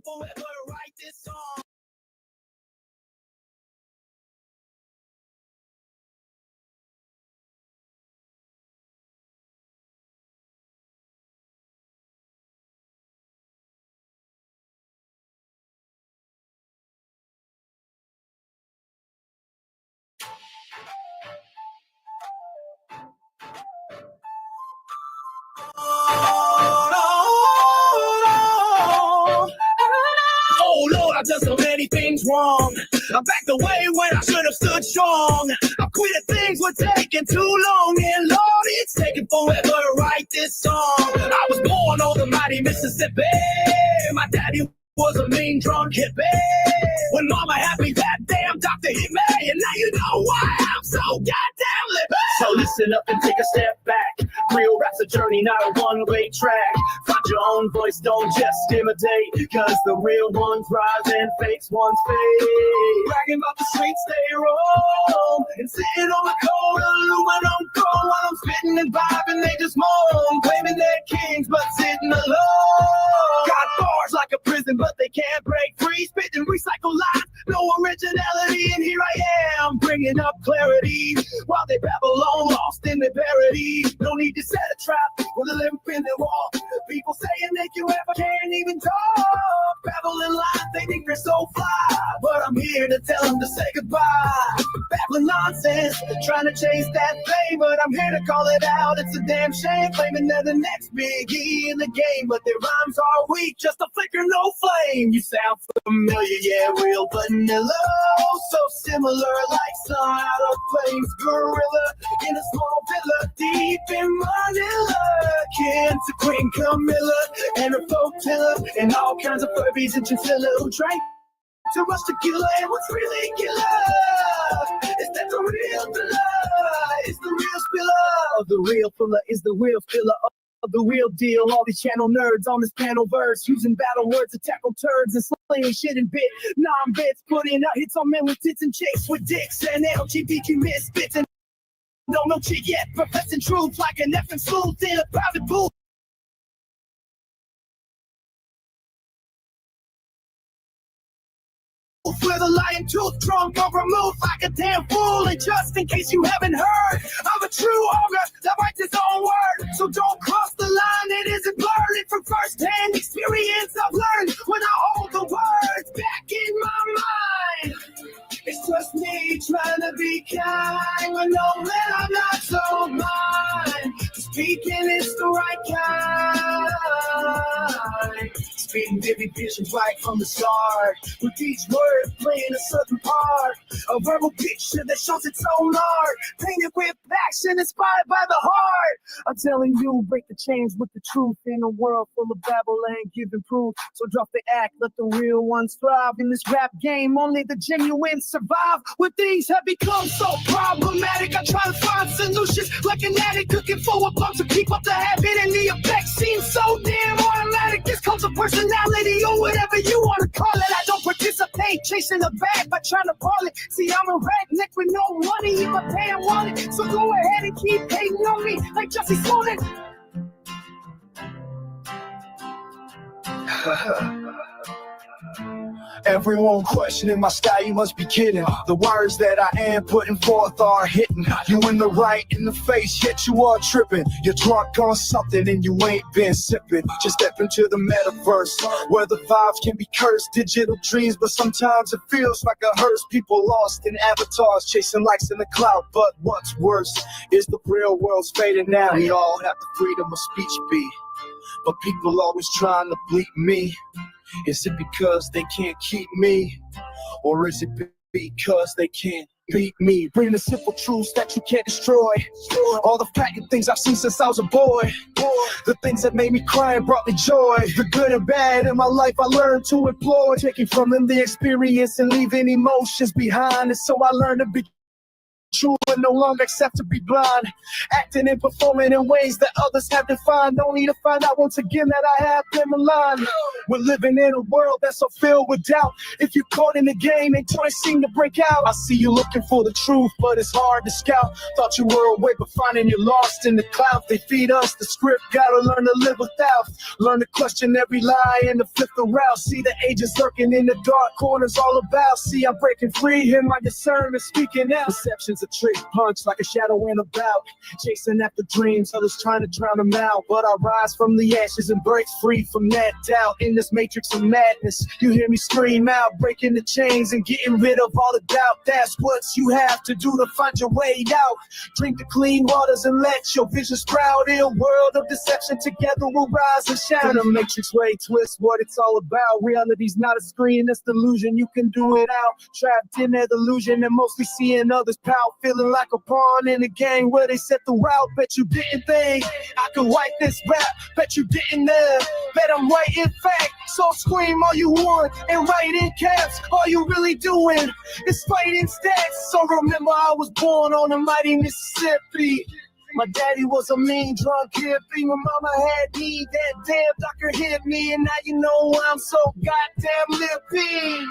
forever write this song. Oh Lord, I've done so many things wrong. I backed away when I should have stood strong. I quitted things were taking too long, and Lord, it's taking forever to write this song. I was born on the mighty Mississippi. My daddy was a mean drunk hippie. When mama had me, that damn doctor hit me, and now you know why I'm so goddamn living. So listen up and take a step back. Real rap's a journey, not a one-way track. Find your own voice, don't just imitate, cause the real ones rise and fakes ones fade. Bragging about the streets they roll, and sitting on the cold aluminum throne while I'm spitting and vibing, they just moan, claiming they're kings but sitting alone. Got bars like a prison, but they can't break free. Spitting recycled lies, no originality, and here I am bringing up clarity while they babble on, lost in their parody. No need to set a trap with a limp in their wall. People saying that you ever can't even talk. Babbling lies, they think they're so fly, but I'm here to tell them to say goodbye. Babbling nonsense, trying to chase that fame, but I'm here to call it out. It's a damn shame, claiming they're the next Big E in the game, but their rhymes are weak, just a flicker, no flame. You sound familiar, yeah, real vanilla, so similar, like some out of place gorilla in a small villa deep in Manila. Kin to Queen Camilla and her flotilla, and all kinds of Furbies and chinchilla who drank to rush tequila. And what's really killer is that the real filler is the real spiller. The real filler is the real filler of the real deal. All these channel nerds on this panel verse, using battle words to tackle turds and slaying shit in bit non-bits, putting out hits on men with tits and chicks with dicks and LGBT misfits and don't know shit yet, professing truth like an effing sleuth in a private booth. With a lion tooth, drunk or removed like a damn fool. And just in case you haven't heard, I'm a true ogre that writes his own word. So don't cross the line, it isn't blurred. And from first-hand experience I've learned when I hold the words back in my mind. It's just me trying to be kind, but no, man, I'm not so mine. Speaking is the right kind. Speaking vivid visions right from the start, with each word playing a certain part. A verbal picture that shows its own art, painted with passion, inspired by the heart. I'm telling you, break the chains with the truth in a world full of babble and giving proof. So drop the act, let the real ones thrive. In this rap game, only the genuine survive. When things have become so problematic, I try to find solutions like an addict looking for a bump to keep up the habit, and the effect seems so damn automatic. This comes a personality or whatever you want to call it. I don't participate chasing a bag by trying to ball it. See, I'm a redneck with no money, if I pay I want it. So go ahead and keep hating on me like Jussie Smollett. Everyone questioning my style, you must be kidding. The words that I am putting forth are hitting you in the right in the face, yet you are tripping. You're drunk on something and you ain't been sipping. Just step into the metaverse where the vibes can be cursed. Digital dreams, but sometimes it feels like a hearse. People lost in avatars, chasing likes in the cloud. But what's worse is the real world's fading now. We all have the freedom of speech be, but people always trying to bleep me. Is it because they can't keep me? Or is it because they can't beat me? Bring the simple truths that you can't destroy. All the patent things I've seen since I was a boy. The things that made me cry and brought me joy. The good and bad in my life I learned to employ. Taking from them the experience and leaving emotions behind. And so I learned to be true and no longer accept to be blind. Acting and performing in ways that others have defined, only to find out once again that I have them aligned. We're living in a world that's so filled with doubt. If you're caught in the game, they try to seem to break out. I see you looking for the truth, but it's hard to scout. Thought you were awake, but finding you're lost in the clouds. They feed us the script, gotta learn to live without. Learn to question every lie and to flip the route. See the ages lurking in the dark corners all about. See, I'm breaking free, hear my discernment speaking out. Perception's a trick punch like a shadow in a bout. Chasing after dreams, others trying to drown them out. But I rise from the ashes and break free from that doubt. In this matrix of madness, you hear me scream out, breaking the chains and getting rid of all the doubt. That's what you have to do to find your way out. Drink the clean waters and let your vision sprout. In a world of deception, together we'll rise and shine. The matrix way twist what it's all about. Reality's not a screen, that's delusion. You can do it out. Trapped in that illusion and mostly seeing others pout. Feeling like a pawn in a game where they set the route. Bet you didn't think I could wipe this rap. Bet you didn't bet I'm right in fact. So scream all you want and write in caps. All you really doing is fighting stats. So remember I was born on the mighty Mississippi. My daddy was a mean drunk hippie. My mama had me. That damn doctor hit me. And now you know why I'm so goddamn lippy.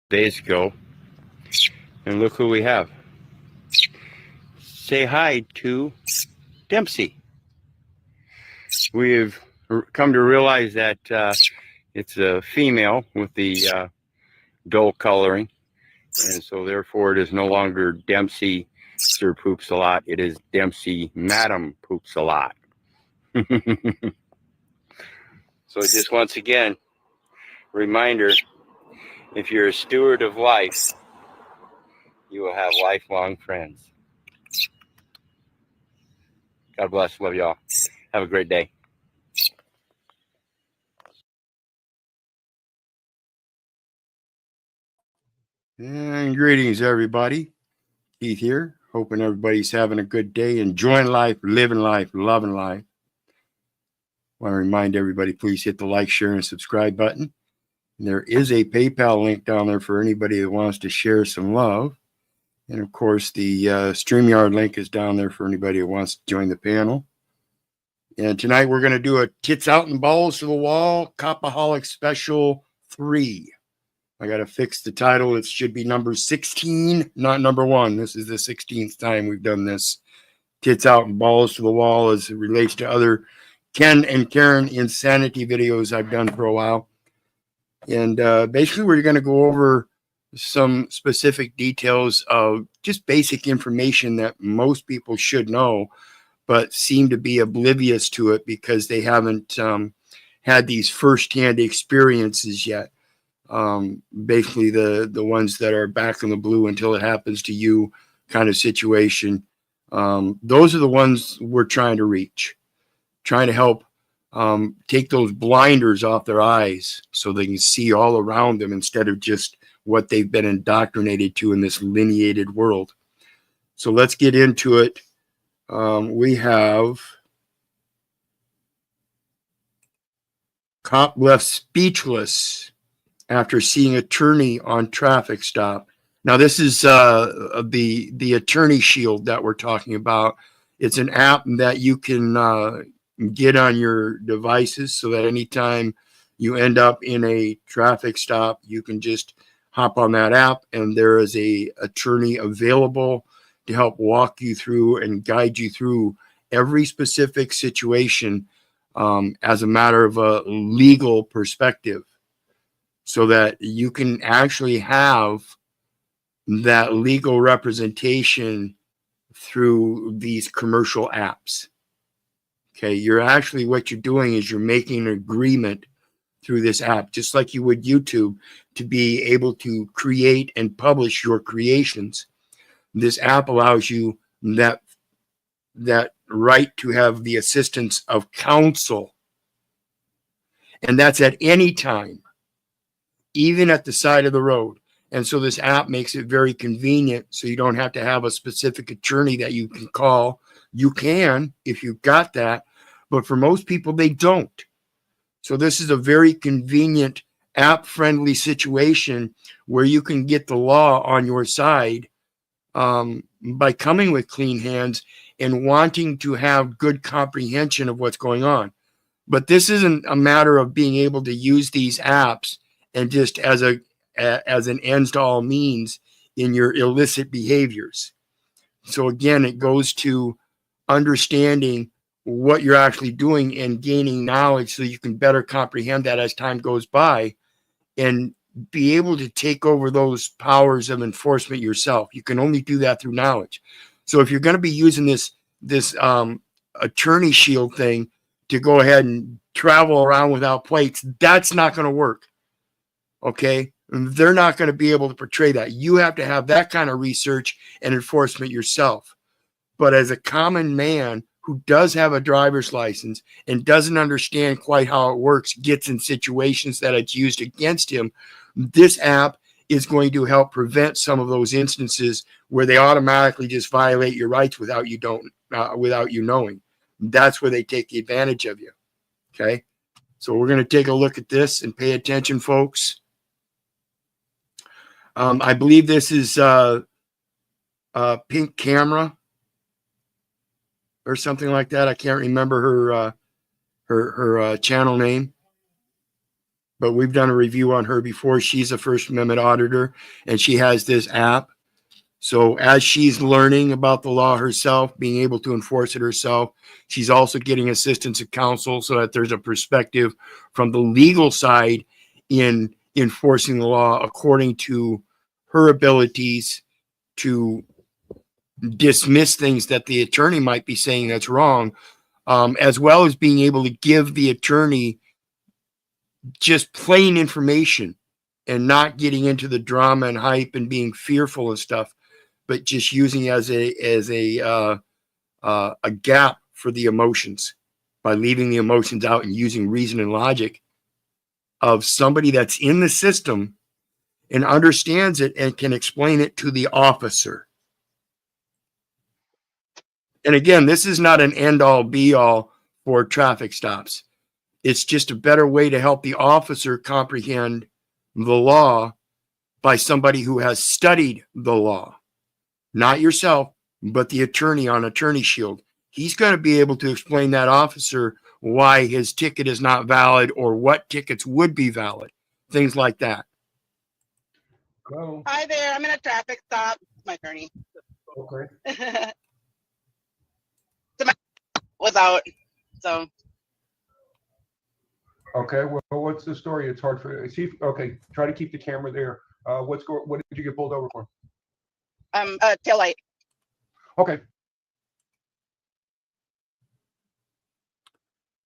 Days ago, and look who we have. Say hi to Dempsey. We've come to realize that it's a female with the dull coloring, and so therefore it is no longer Dempsey Sir Poops a Lot. It is Dempsey Madam Poops a Lot. So just once again, reminder, if you're a steward of life, you will have lifelong friends. God bless. Love y'all. Have a great day. And greetings, everybody. Keith here. Hoping everybody's having a good day, enjoying life, living life, loving life. I want to remind everybody, please hit the like, share, and subscribe button. And there is a PayPal link down there for anybody that wants to share some love. And of course, the StreamYard link is down there for anybody who wants to join the panel. And tonight we're going to do a Tits Out and Balls to the Wall Copaholic Special III. I got to fix the title. It should be number 16, not number 1. This is the 16th time we've done this. Tits Out and Balls to the Wall as it relates to other Ken and Karen insanity videos I've done for a while. And basically we're going to go over some specific details of just basic information that most people should know, but seem to be oblivious to it because they haven't had these firsthand experiences yet. Basically the ones that are back in the blue until it happens to you kind of situation. Those are the ones we're trying to reach, trying to help take those blinders off their eyes so they can see all around them instead of just what they've been indoctrinated to in this lineated world. So let's get into it. We have cop left speechless after seeing attorney on traffic stop. Now this is the attorney shield that we're talking about. It's an app that you can get on your devices so that anytime you end up in a traffic stop, you can just hop on that app and there is a attorney available to help walk you through and guide you through every specific situation as a matter of a legal perspective, so that you can actually have that legal representation through these commercial apps. Okay, you're actually, what you're doing is you're making an agreement through this app, just like you would YouTube, to be able to create and publish your creations. This app allows you that right to have the assistance of counsel. And that's at any time, even at the side of the road. And so this app makes it very convenient, so you don't have to have a specific attorney that you can call. You can if you've got that, but for most people, they don't. So this is a very convenient, app-friendly situation where you can get the law on your side by coming with clean hands and wanting to have good comprehension of what's going on. But this isn't a matter of being able to use these apps and just as an ends to all means in your illicit behaviors. So again, it goes to understanding what you're actually doing and gaining knowledge so you can better comprehend that as time goes by and be able to take over those powers of enforcement yourself. You can only do that through knowledge. So if you're going to be using this attorney shield thing to go ahead and travel around without plates, that's not going to work. Okay? They're not going to be able to portray that. You have to have that kind of research and enforcement yourself. But as a common man who does have a driver's license and doesn't understand quite how it works, gets in situations that it's used against him, this app is going to help prevent some of those instances where they automatically just violate your rights without you knowing. That's where they take the advantage of you. Okay, so we're going to take a look at this and pay attention, folks. I believe this is Pink Camera or something like that. I can't remember her channel name, but we've done a review on her before. She's a First Amendment auditor, and she has this app. So as she's learning about the law herself, being able to enforce it herself, she's also getting assistance of counsel so that there's a perspective from the legal side in enforcing the law according to her abilities to dismiss things that the attorney might be saying that's wrong, as well as being able to give the attorney just plain information and not getting into the drama and hype and being fearful and stuff, but just using it as a gap for the emotions by leaving the emotions out and using reason and logic of somebody that's in the system and understands it and can explain it to the officer. And again, this is not an end-all be-all for traffic stops. It's just a better way to help the officer comprehend the law by somebody who has studied the law. Not yourself, but the attorney on Attorney Shield. He's going to be able to explain that officer why his ticket is not valid or what tickets would be valid. Things like that. Hello. Hi there, I'm in a traffic stop. My attorney. Okay. Was out, so. Okay. Well, what's the story? It's hard for see. Okay, try to keep the camera there. What did you get pulled over for? Tail light. Okay.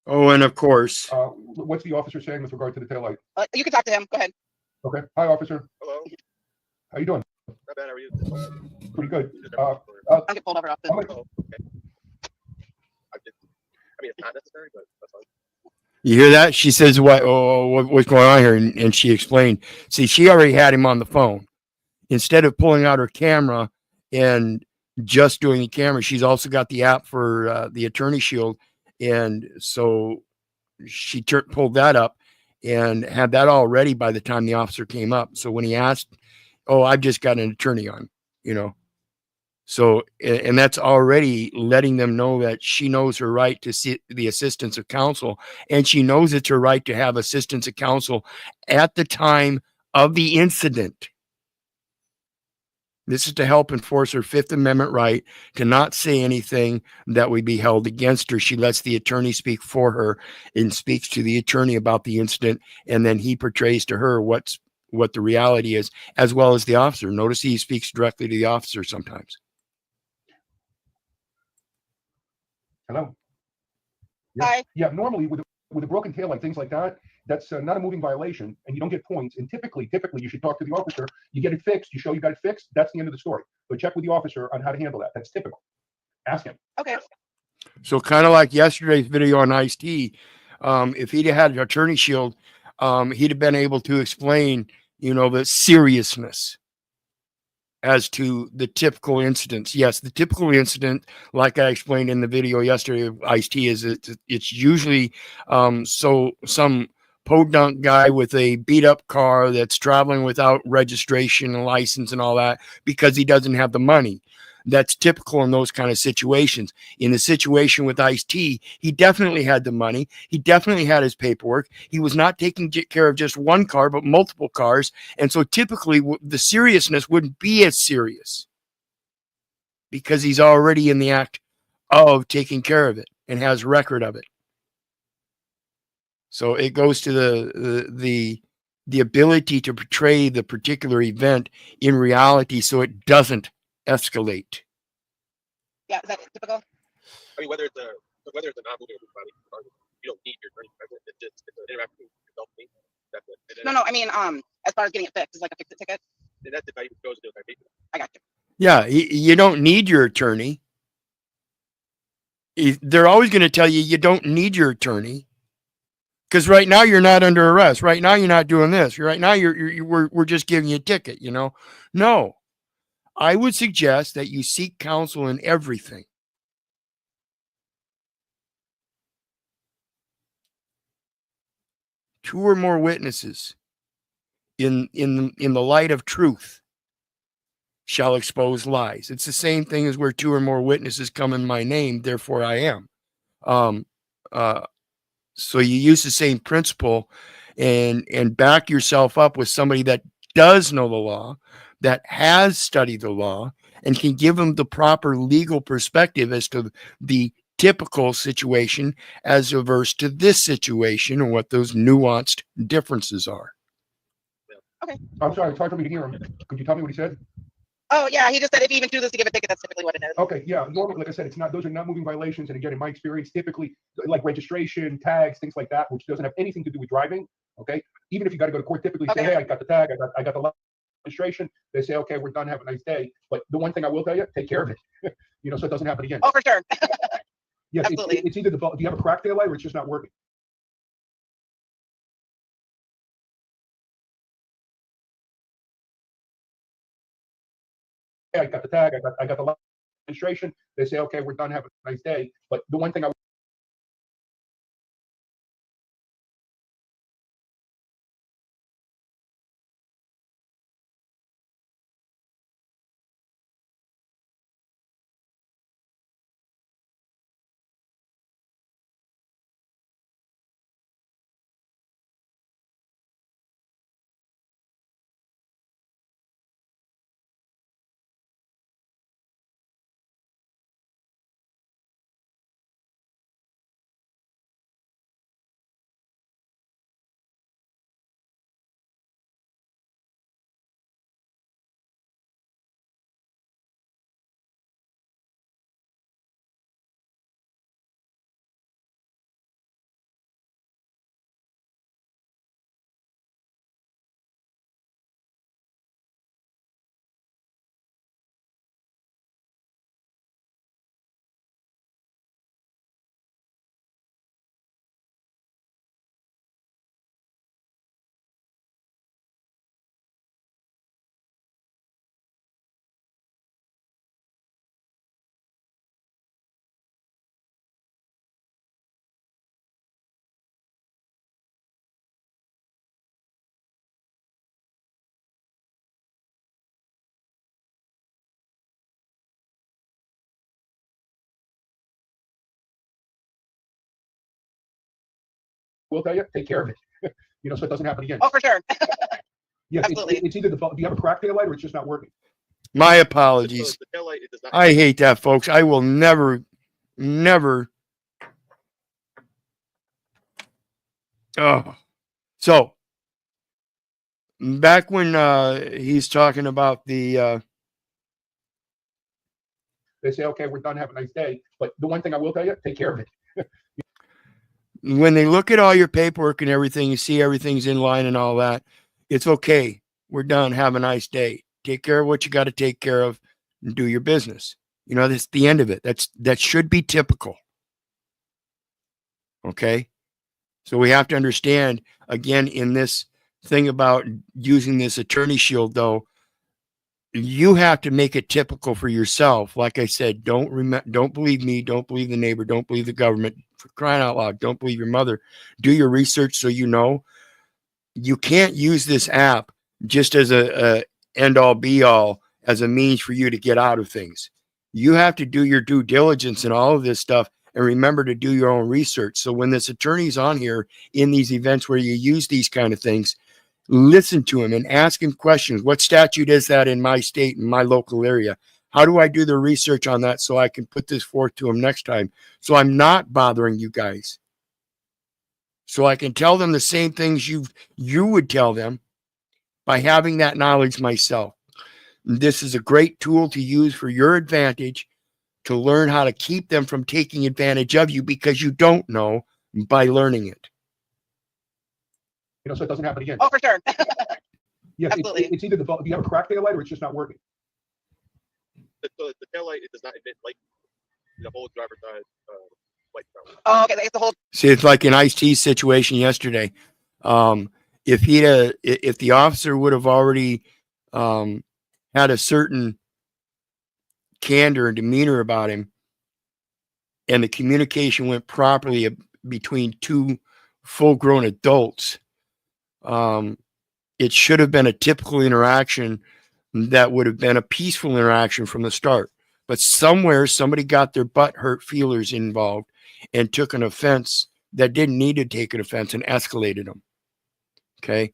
Oh, and of course. What's the officer saying with regard to the taillight? You can talk to him. Go ahead. Okay. Hi, officer. Hello. How you doing? Not bad. How are you? Pretty good. I don't get pulled over often. Oh, okay. I mean, it's not necessary, but that's fine. You hear that? She says, what's going on here? And she explained. See, she already had him on the phone. Instead of pulling out her camera and just doing the camera, she's also got the app for the Attorney Shield. And so she pulled that up and had that all ready by the time the officer came up. So when he asked, oh, I've just got an attorney on, So, and that's already letting them know that she knows her right to see the assistance of counsel, and she knows it's her right to have assistance of counsel at the time of the incident. This is to help enforce her Fifth Amendment right to not say anything that would be held against her. She lets the attorney speak for her and speaks to the attorney about the incident, and then he portrays to her what the reality is, as well as the officer. Notice he speaks directly to the officer sometimes. Hello. Hi. Yeah. Normally, with a broken taillight, things like that, that's not a moving violation, and you don't get points. And typically, you should talk to the officer. You get it fixed. You show you got it fixed. That's the end of the story. But check with the officer on how to handle that. That's typical. Ask him. Okay. So kind of like yesterday's video on Ice-T, if he'd had an Attorney Shield, he'd have been able to explain, the seriousness as to the typical incidents. Yes, the typical incident, like I explained in the video yesterday of Ice-T, is it's usually some podunk guy with a beat up car that's traveling without registration and license and all that because he doesn't have the money. That's typical in those kind of situations. In the situation with Ice-T, he definitely had the money. He definitely had his paperwork. He was not taking care of just one car, but multiple cars. And so typically the seriousness wouldn't be as serious because he's already in the act of taking care of it and has record of it. So it goes to the ability to portray the particular event in reality so it doesn't escalate. Yeah, is that typical? I mean, whether it's a non-moving body, you don't need your attorney present. It's an interaction with yourself. That's it. No, I mean, as far as getting it fixed, it's like a fix-it ticket. And that's if I even goes to the citation. I got you. Yeah, you don't need your attorney. They're always going to tell you you don't need your attorney because right now you're not under arrest. Right now you're not doing this. Right now we're just giving you a ticket. You know, no. I would suggest that you seek counsel in everything. Two or more witnesses in the light of truth shall expose lies. It's the same thing as where two or more witnesses come in my name, therefore I am. So you use the same principle and back yourself up with somebody that does know the law, that has studied the law, and can give them the proper legal perspective as to the typical situation as averse to this situation and what those nuanced differences are. I'm sorry, it's hard for me to hear him. Could you tell me what he said? Oh, yeah, he just said if he even chooses to give a ticket, that's typically what it is. Okay, yeah. Normally, like I said, those are not moving violations. And again, in my experience, typically like registration, tags, things like that, which doesn't have anything to do with driving. Okay. Even if you got to go to court, typically say, hey, I got the tag, I got the registration. They say, okay, we're done. Have a nice day. But the one thing I will tell you, take care of it. So it doesn't happen again. Oh, for sure. Yes, Absolutely. it's either do you have a crack tail light or it's just not working. I got the tag, I got the registration. They say, okay, we're done. Have a nice day. But the one thing I will tell you, take care of it. So it doesn't happen again. Oh, for sure. Yes, Absolutely. it's either do you have a crack tail light or it's just not working. My apologies. The tail light, it does not. I hate that, folks. I will never. Oh, so back when he's talking about the They say, okay, we're done. Have a nice day. But the one thing I will tell you, take care of it. when they look at all your paperwork and everything, you see everything's in line and all that. It's okay. We're done. Have a nice day. Take care of what you got to take care of and do your business. That's the end of it. That should be typical. Okay. So we have to understand again in this thing about using this attorney shield, though, you have to make it typical for yourself. Like I said, don't believe me, don't believe the neighbor, don't believe the government. For crying out loud, don't believe your mother. Do your research so you know. You can't use this app just as a end all be all as a means for you to get out of things. You have to do your due diligence and all of this stuff, and remember to do your own research. So when this attorney's on here in these events where you use these kind of things, listen to him and ask him questions. What statute is that in my state, in my local area? How do I do the research on that so I can put this forth to him next time? So I'm not bothering you guys. So I can tell them the same things you would tell them by having that knowledge myself. This is a great tool to use for your advantage to learn how to keep them from taking advantage of you because you don't know by learning it. You know, so it doesn't happen again. Oh, for sure. Yes, absolutely. it's either you have a cracked tail light or it's just not working. The tail light, it does not emit light. The whole driver's side light power. Oh, okay. It's the whole. See, it's like an Ice-T situation yesterday. If the officer would have already had a certain candor and demeanor about him, and the communication went properly between two full-grown adults, it should have been a typical interaction that would have been a peaceful interaction from the start. But somewhere somebody got their butt hurt feelers involved and took an offense that didn't need to take an offense and escalated them. Okay.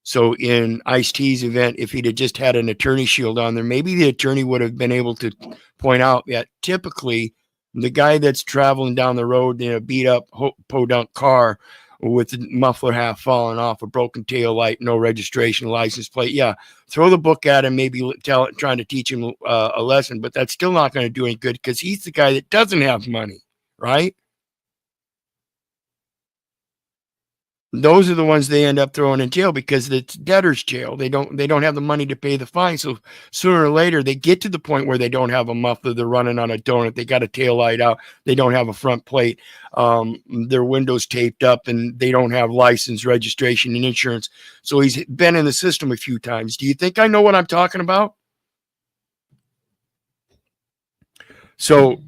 So in Ice-T's event, if he'd have just had an attorney shield on there, maybe the attorney would have been able to point out that typically the guy that's traveling down the road in a beat up podunk car with the muffler half falling off, a broken tail light, no registration, license plate. Yeah, throw the book at him, maybe trying to teach him a lesson, but that's still not going to do any good because he's the guy that doesn't have money, right? Those are the ones they end up throwing in jail because it's debtor's jail. They don't have the money to pay the fine. So sooner or later they get to the point where they don't have a muffler. They're running on a donut. They got a tail light out. They don't have a front plate. Their windows taped up and they don't have license, registration, and insurance. So he's been in the system a few times. Do you think I know what I'm talking about? So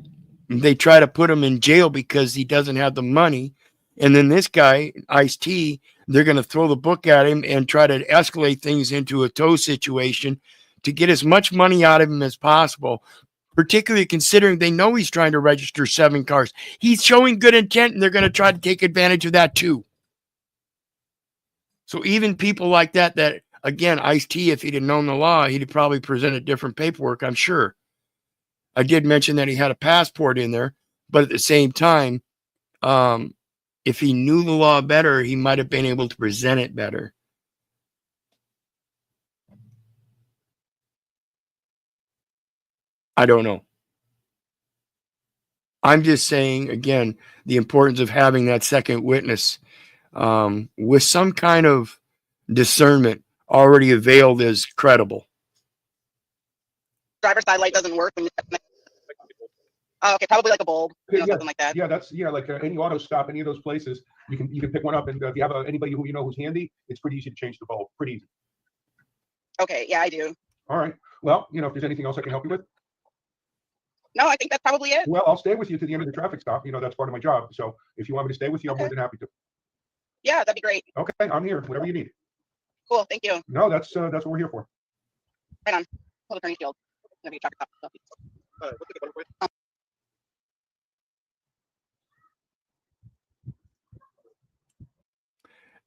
they try to put him in jail because he doesn't have the money. And then this guy, Ice-T, they're going to throw the book at him and try to escalate things into a tow situation to get as much money out of him as possible, particularly considering they know he's trying to register 7 cars. He's showing good intent, and they're going to try to take advantage of that too. So even people like that, again, Ice-T, if he'd have known the law, he'd have probably presented different paperwork, I'm sure. I did mention that he had a passport in there, but at the same time, if he knew the law better, he might have been able to present it better. I don't know. I'm just saying, again, the importance of having that second witness with some kind of discernment already availed as credible. Driver's side light doesn't work. Oh, okay, probably like a bulb, something like that. Yeah, that's like any auto stop, any of those places, you can pick one up, and if you have anybody who you know who's handy, it's pretty easy to change the bulb. Pretty easy. Okay, yeah, I do. All right. Well, if there's anything else I can help you with. No, I think that's probably it. Well, I'll stay with you to the end of the traffic stop. That's part of my job. So if you want me to stay with you, I'm more than happy to. Yeah, that'd be great. Okay, I'm here. Whatever you need. Cool, thank you. No, that's what we're here for. Right on. Hold attorney shield. Gonna be a traffic stop. What's the color point?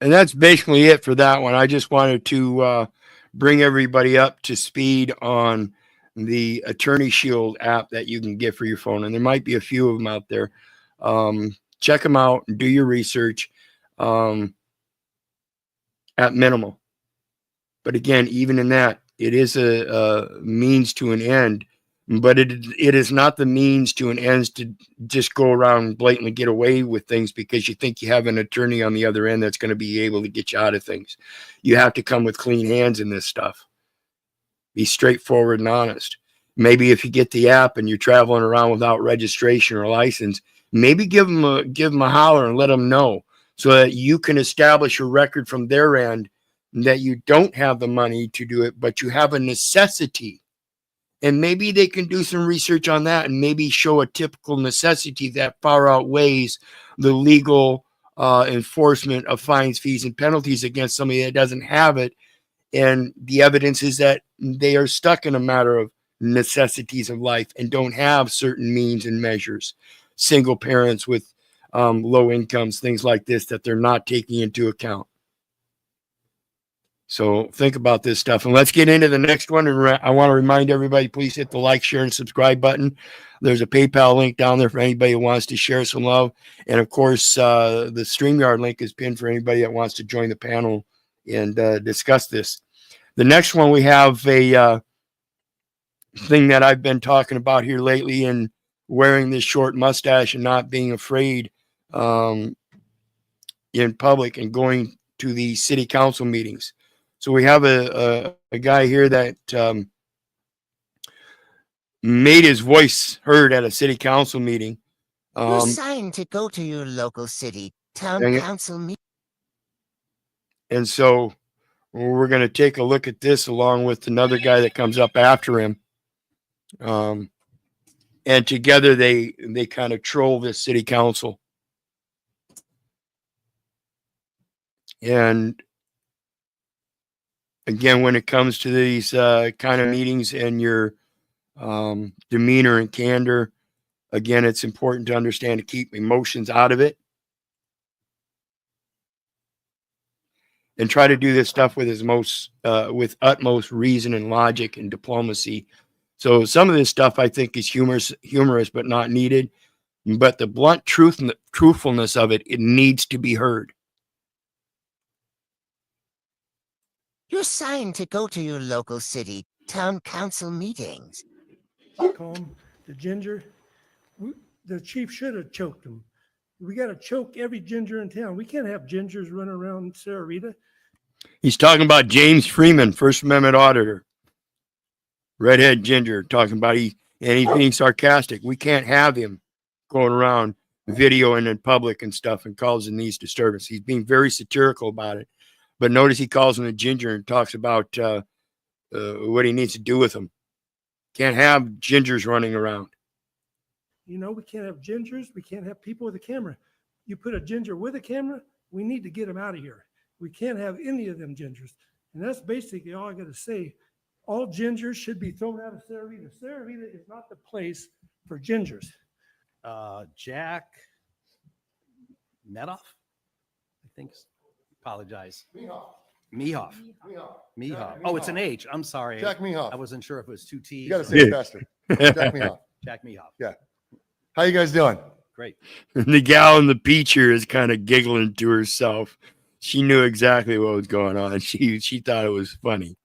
And that's basically it for that one. I just wanted to bring everybody up to speed on the Attorney Shield app that you can get for your phone. And there might be a few of them out there. Check them out and do your research at minimal. But again, even in that, it is a means to an end. But it is not the means to an end to just go around and blatantly get away with things because you think you have an attorney on the other end that's going to be able to get you out of things. You have to come with clean hands in this stuff. Be straightforward and honest. Maybe if you get the app and you're traveling around without registration or license, maybe give them a holler and let them know so that you can establish a record from their end that you don't have the money to do it, but you have a necessity And maybe they can do some research on that and maybe show a typical necessity that far outweighs the legal enforcement of fines, fees, and penalties against somebody that doesn't have it. And the evidence is that they are stuck in a matter of necessities of life and don't have certain means and measures. Single parents with low incomes, things like this, that they're not taking into account. So think about this stuff. And let's get into the next one. And I want to remind everybody, please hit the like, share, and subscribe button. There's a PayPal link down there for anybody who wants to share some love. And of course, the StreamYard link is pinned for anybody that wants to join the panel and discuss this. The next one, we have a thing that I've been talking about here lately, and wearing this short mustache and not being afraid in public and going to the city council meetings. So we have a guy here that made his voice heard at a city council meeting. You're signed to go to your local city town council meeting. And so we're going to take a look at this along with another guy that comes up after him. And together they kind of troll this city council. And again, when it comes to these kind of meetings and your demeanor and candor, again, it's important to understand to keep emotions out of it. And try to do this stuff with with utmost reason and logic and diplomacy. So some of this stuff I think is humorous, but not needed. But the blunt truthfulness of it, it needs to be heard. You're signed to go to your local city town council meetings. Calm, the ginger, the chief should have choked him. We got to choke every ginger in town. We can't have gingers running around Sarah Rita. He's talking about James Freeman, First Amendment auditor. Redhead ginger, talking about he's being sarcastic. We can't have him going around videoing in public and stuff and causing these disturbances. He's being very satirical about it. But notice he calls him a ginger and talks about what he needs to do with them. Can't have gingers running around. You know, we can't have gingers. We can't have people with a camera. You put a ginger with a camera, we need to get him out of here. We can't have any of them gingers. And that's basically all I got to say. All gingers should be thrown out of Sarah Rita. Sarah Rita is not the place for gingers. Jack Metoff, I think. Apologize. Mehoff. Oh, it's an H. I'm sorry. Jack Mehoff. I wasn't sure if it was two T's. You got to say it faster. Jack Mehoff. Jack Mehoff. Yeah. How you guys doing? Great. And the gal in the picture is kind of giggling to herself. She knew exactly what was going on. She thought it was funny.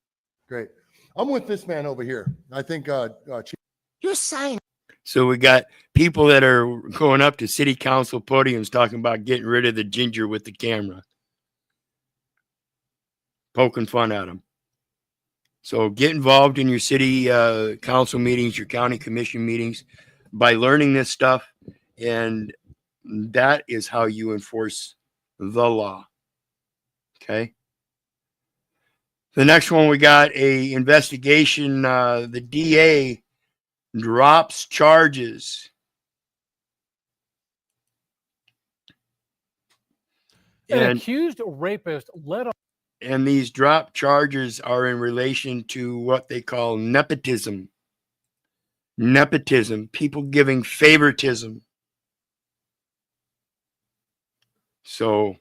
Great. I'm with this man over here. I think You're signed. So we got people that are going up to city council podiums talking about getting rid of the ginger with the camera. Poking fun at them. So get involved in your city council meetings, your county commission meetings by learning this stuff. And that is how you enforce the law. Okay. The next one, we got a investigation. The DA drops charges. An accused rapist led on. And these drop charges are in relation to what they call nepotism. Nepotism, people giving favoritism. So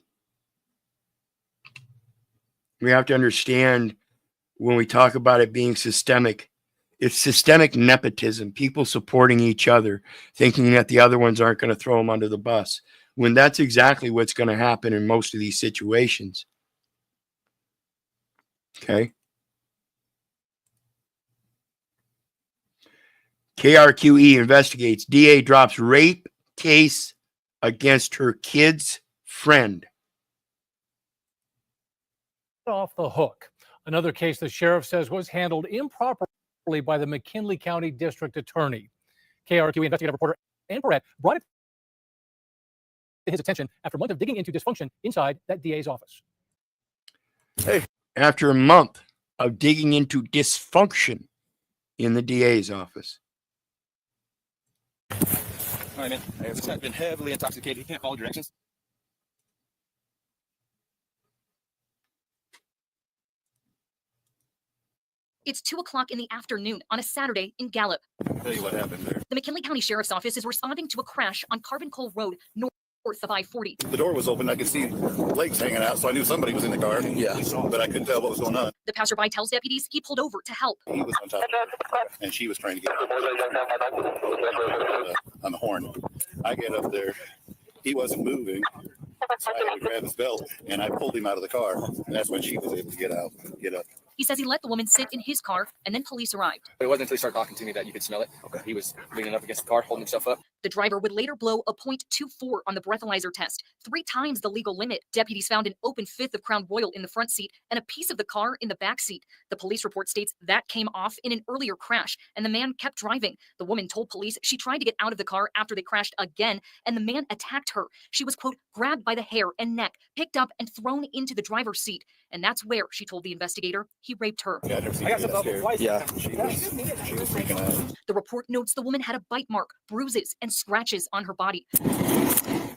we have to understand when we talk about it being systemic, it's systemic nepotism, people supporting each other, thinking that the other ones aren't going to throw them under the bus, when that's exactly what's going to happen in most of these situations. Okay. KRQE investigates. DA drops rape case against her kid's friend. Off the hook. Another case the sheriff says was handled improperly by the McKinley County District Attorney. KRQE investigative reporter Ann Perret brought it to his attention after a month of digging into dysfunction inside that DA's office. Hey. After a month of digging into dysfunction in the DA's office. All right, man. This guy's been heavily intoxicated. He can't follow directions. It's 2:00 in the afternoon on a Saturday in Gallup. I'll tell you what happened there. The McKinley County Sheriff's Office is responding to a crash on Carbon Coal Road north of I-40. The door was open. I could see legs hanging out, so I knew somebody was in the car. Yeah, but I couldn't tell what was going on. The passerby tells deputies he pulled over to help. He was on top of her, and she was trying to get on the horn. I get up there. He wasn't moving. So I had to grab his belt, and I pulled him out of the car, and that's when she was able to get up. He says he let the woman sit in his car, and then police arrived. It wasn't until he started talking to me that you could smell it. Okay. He was leaning up against the car, holding himself up. The driver would later blow a .24 on the breathalyzer test, 3 times the legal limit. Deputies found an open fifth of Crown Royal in the front seat and a piece of the car in the back seat. The police report states that came off in an earlier crash, and the man kept driving. The woman told police she tried to get out of the car after they crashed again, and the man attacked her. She was, quote, grabbed by the hair and neck, picked up and thrown into the driver's seat. And that's where, she told the investigator, he raped her. Yeah, I got some yeah, she was freaking out. The report notes the woman had a bite mark, bruises, and scratches on her body.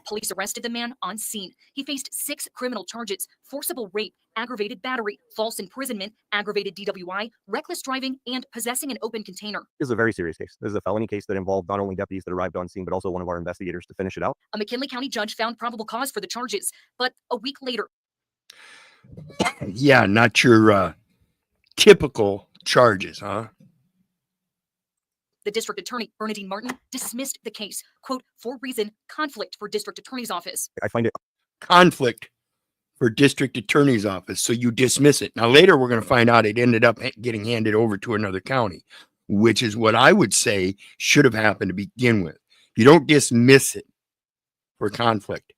Police arrested the man on scene. He faced 6 criminal charges: forcible rape, aggravated battery, false imprisonment, aggravated DWI, reckless driving, and possessing an open container. This is a very serious case. This is a felony case that involved not only deputies that arrived on scene, but also one of our investigators to finish it out. A McKinley County judge found probable cause for the charges, but a week later. Yeah, not your typical charges, huh? The district attorney, Bernadine Martin, dismissed the case, quote, for reason, conflict for district attorney's office. I find it conflict for district attorney's office. So you dismiss it. Now, later we're going to find out it ended up getting handed over to another county, which is what I would say should have happened to begin with. You don't dismiss it for conflict.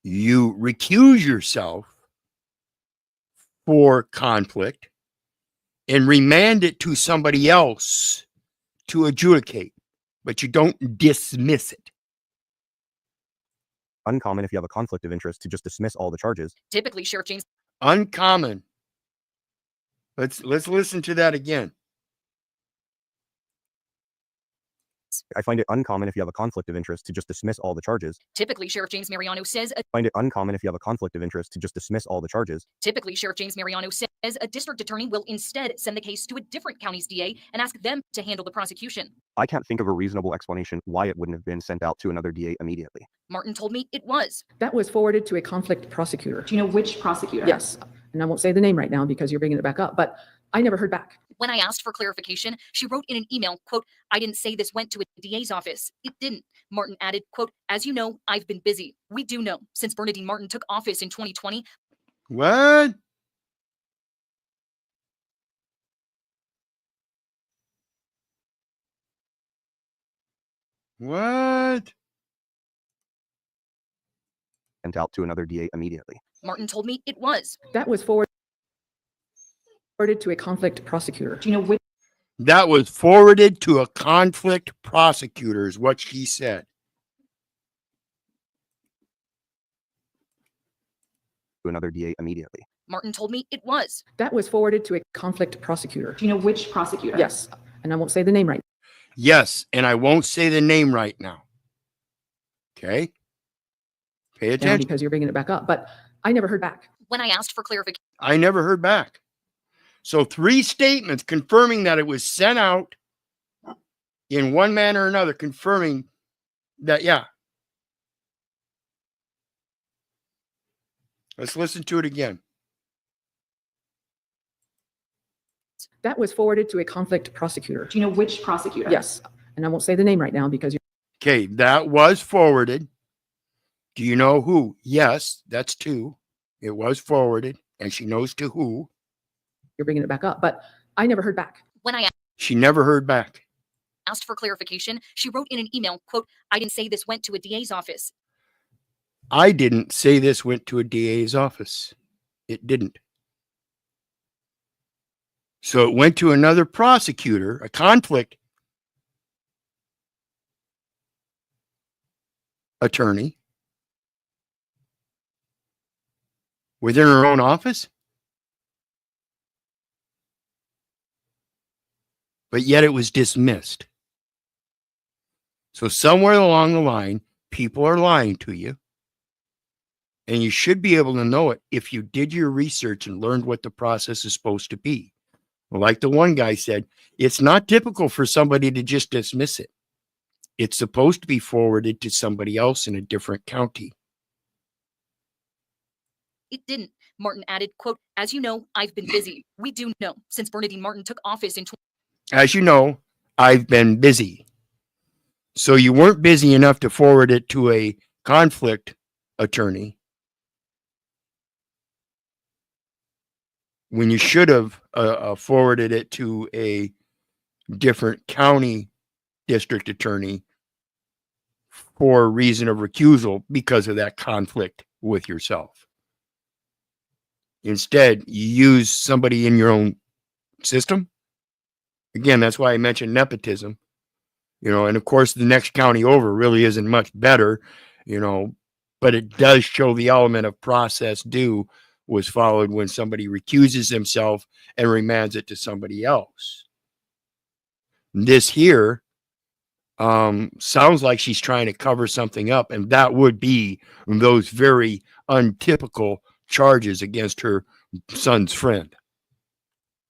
You recuse yourself for conflict and remand it to somebody else to adjudicate, but you don't dismiss it. Uncommon if you have a conflict of interest to just dismiss all the charges. Typically, Sheriff James. Uncommon. Let's listen to that again. I find it uncommon if you have a conflict of interest to just dismiss all the charges. Typically, Sheriff James Mariano says. I find it uncommon if you have a conflict of interest to just dismiss all the charges. Typically, Sheriff James Mariano says a district attorney will instead send the case to a different county's DA and ask them to handle the prosecution. I can't think of a reasonable explanation why it wouldn't have been sent out to another DA immediately. Martin told me it was. That was forwarded to a conflict prosecutor. Do you know which prosecutor? Yes. And I won't say the name right now because you're bringing it back up, but I never heard back. When I asked for clarification, she wrote in an email, quote, I didn't say this went to a DA's office. It didn't. Martin added, quote, as you know, I've been busy. We do know since Bernadine Martin took office in 2020. What? What? Sent out to another DA immediately. Martin told me it was. That was forwarded to a conflict prosecutor. Do you know which? That was forwarded to a conflict prosecutor is what she said. To another DA immediately. Martin told me it was. That was forwarded to a conflict prosecutor. Do you know which prosecutor? Yes. And I won't say the name right. Yes. And I won't say the name right now. Okay. Pay attention. Because you're bringing it back up, but I never heard back. When I asked for clarification. I never heard back. So 3 statements confirming that it was sent out in one manner or another, confirming that, yeah. Let's listen to it again. That was forwarded to a conflict prosecutor. Do you know which prosecutor? Yes. And I won't say the name right now because you're. Okay, that was forwarded. Do you know who? Yes, that's 2. It was forwarded, and she knows to who. You're bringing it back up, but I never heard back. When I She never heard back. asked for clarification, she wrote in an email, quote, I didn't say this went to a DA's office. I didn't say this went to a DA's office. It didn't. So it went to another prosecutor, a conflict attorney within her own office. but yet it was dismissed. So somewhere along the line, people are lying to you. And you should be able to know it if you did your research and learned what the process is supposed to be. Like the one guy said, it's not typical for somebody to just dismiss it. It's supposed to be forwarded to somebody else in a different county. It didn't. Martin added, quote, as you know, I've been busy. We do know since Bernadine Martin took office in As you know, I've been busy. So you weren't busy enough to forward it to a conflict attorney when you should have forwarded it to a different county district attorney for a reason of recusal because of that conflict with yourself. Instead, you use somebody in your own system. Again, that's why I mentioned nepotism. And of course, the next county over really isn't much better, but it does show the element of process due was followed when somebody recuses himself and remands it to somebody else. This here sounds like she's trying to cover something up, and that would be those very untypical charges against her son's friend.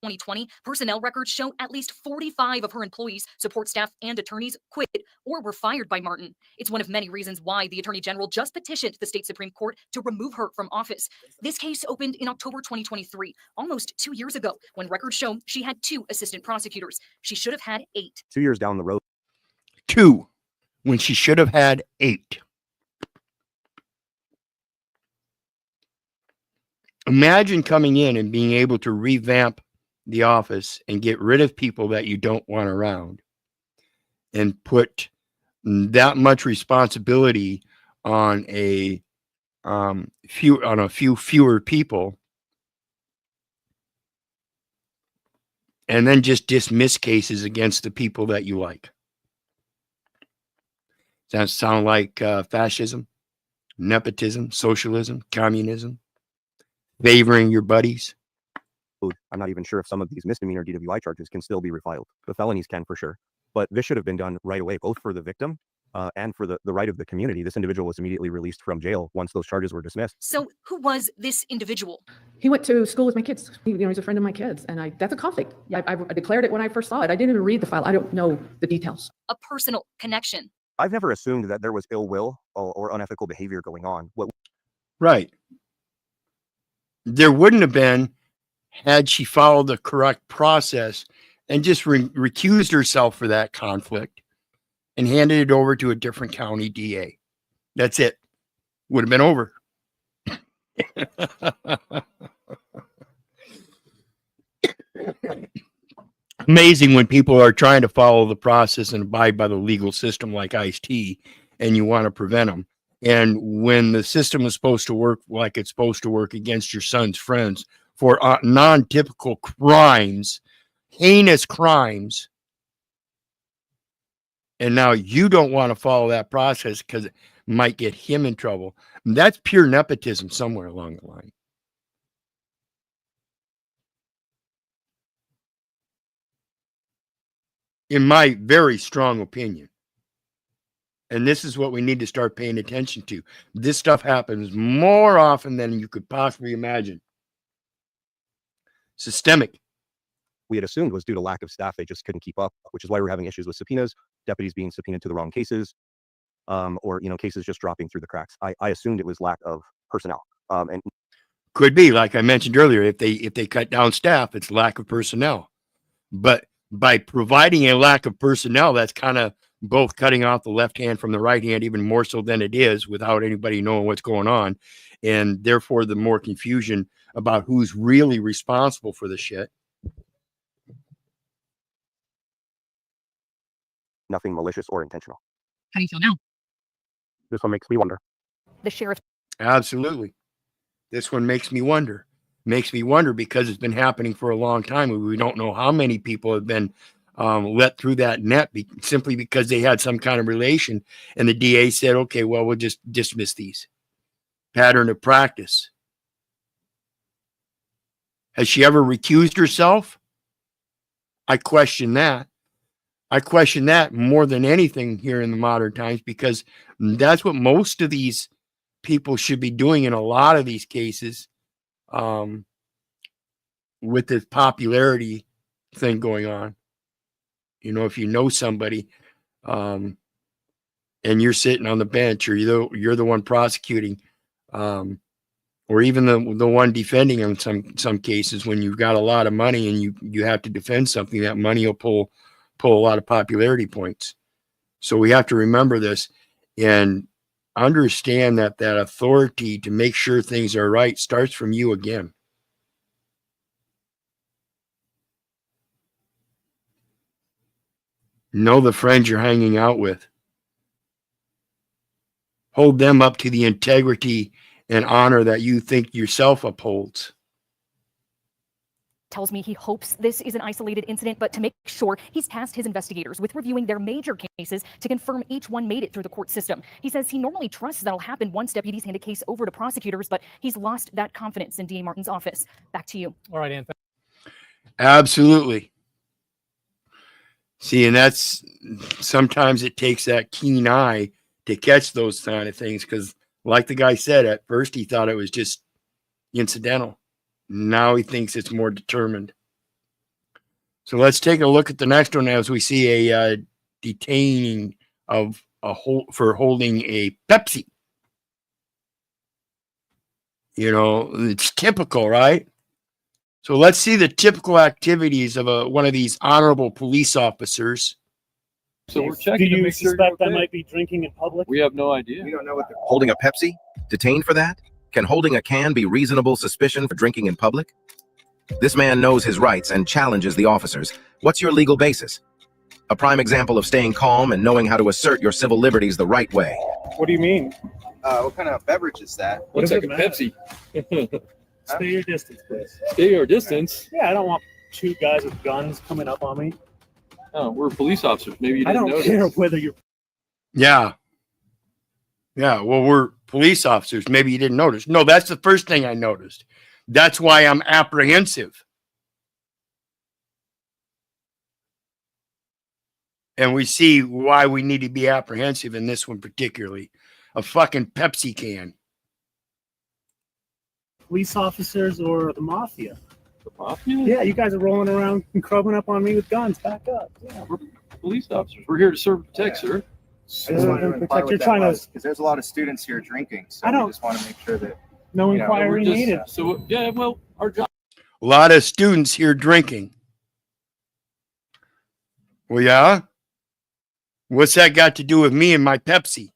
2020, personnel records show at least 45 of her employees, support staff, and attorneys quit or were fired by Martin. It's one of many reasons why the Attorney General just petitioned the state Supreme Court to remove her from office. This case opened in October 2023, almost 2 years ago, when records show she had 2 assistant prosecutors. She should have had 8. 2 years down the road. 2, when she should have had 8. Imagine coming in and being able to revamp the office and get rid of people that you don't want around and put that much responsibility on a few fewer people, and then just dismiss cases against the people that you like. Does that sound like fascism, nepotism, socialism, communism, favoring your buddies? I'm not even sure if some of these misdemeanor DWI charges can still be refiled. The felonies can for sure. But this should have been done right away, both for the victim and for the right of the community. This individual was immediately released from jail once those charges were dismissed. So who was this individual? He went to school with my kids. He's a friend of my kids. And that's a conflict. I declared it when I first saw it. I didn't even read the file. I don't know the details. A personal connection. I've never assumed that there was ill will or unethical behavior going on. Right. There wouldn't have been had she followed the correct process and just recused herself for that conflict and handed it over to a different county DA. That's it. Would have been over. Amazing when people are trying to follow the process and abide by the legal system like Ice-T, and you want to prevent them. And when the system is supposed to work like it's supposed to work against your son's friends for non-typical crimes, heinous crimes, and now you don't want to follow that process because it might get him in trouble. That's pure nepotism somewhere along the line. In my very strong opinion. And this is what we need to start paying attention to. This stuff happens more often than you could possibly imagine. Systemic. We had assumed was due to lack of staff. They just couldn't keep up, which is why we're having issues with subpoenas, deputies being subpoenaed to the wrong cases, or cases just dropping through the cracks. I assumed it was lack of personnel. And could be, like I mentioned earlier, if they cut down staff, it's lack of personnel. But by providing a lack of personnel, that's kind of both cutting off the left hand from the right hand, even more so than it is, without anybody knowing what's going on. And therefore, the more confusion about who's really responsible for the shit. Nothing malicious or intentional. How do you feel now? This one makes me wonder. The sheriff. Absolutely. This one makes me wonder. Makes me wonder because it's been happening for a long time. We don't know how many people have been let through that net simply because they had some kind of relation. And the DA said, okay, well, we'll just dismiss these. Pattern of practice. Has she ever recused herself? I question that. I question that more than anything here in the modern times, because that's what most of these people should be doing in a lot of these cases, with this popularity thing going on. You know, if you know somebody, and you're sitting on the bench, or you're the one prosecuting, or even the one defending in some cases, when you've got a lot of money and you have to defend something, that money will pull a lot of popularity points. So we have to remember this and understand that authority to make sure things are right starts from you again. Know the friends you're hanging out with. Hold them up to the integrity and honor that you think yourself upholds. Tells me he hopes this is an isolated incident, but to make sure, he's tasked his investigators with reviewing their major cases to confirm each one made it through the court system. He says he normally trusts that'll happen once deputies hand a case over to prosecutors, but he's lost that confidence in DA Martin's office. Back to you. All right, Anthony. Absolutely. See, and that's sometimes it takes that keen eye to catch those kind of things, because like the guy said, at first he thought it was just incidental. Now he thinks it's more determined. So let's take a look at the next one as we see a detaining of for holding a Pepsi. You know, it's typical, right? So let's see the typical activities of one of these honorable police officers. So we're checking. Do you suspect I might be drinking in public? We have no idea. We don't know what they're holding a Pepsi? Detained for that? Can holding a can be reasonable suspicion for drinking in public? This man knows his rights and challenges the officers. What's your legal basis? A prime example of staying calm and knowing how to assert your civil liberties the right way. What do you mean? What kind of beverage is that? Looks like a Pepsi. Stay your distance, please. Stay your distance? Yeah, I don't want two guys with guns coming up on me. Oh, we're police officers. Maybe you didn't notice. I don't care whether you're... Yeah. Yeah, well, we're police officers. Maybe you didn't notice. No, that's the first thing I noticed. That's why I'm apprehensive. And we see why we need to be apprehensive in this one particularly. A fucking Pepsi can. Police officers or the mafia? The mafia? Yeah, you guys are rolling around and crubbing up on me with guns. Back up. Yeah. We're police officers. We're here to serve and protect, sir. I just wanted to inquire what that was, because there's a lot of students here drinking, so I don't- we just want to make sure that no you know, inquiry We're just- needed. So, yeah, well, our job. A lot of students here drinking. Well, yeah? What's that got to do with me and my Pepsi?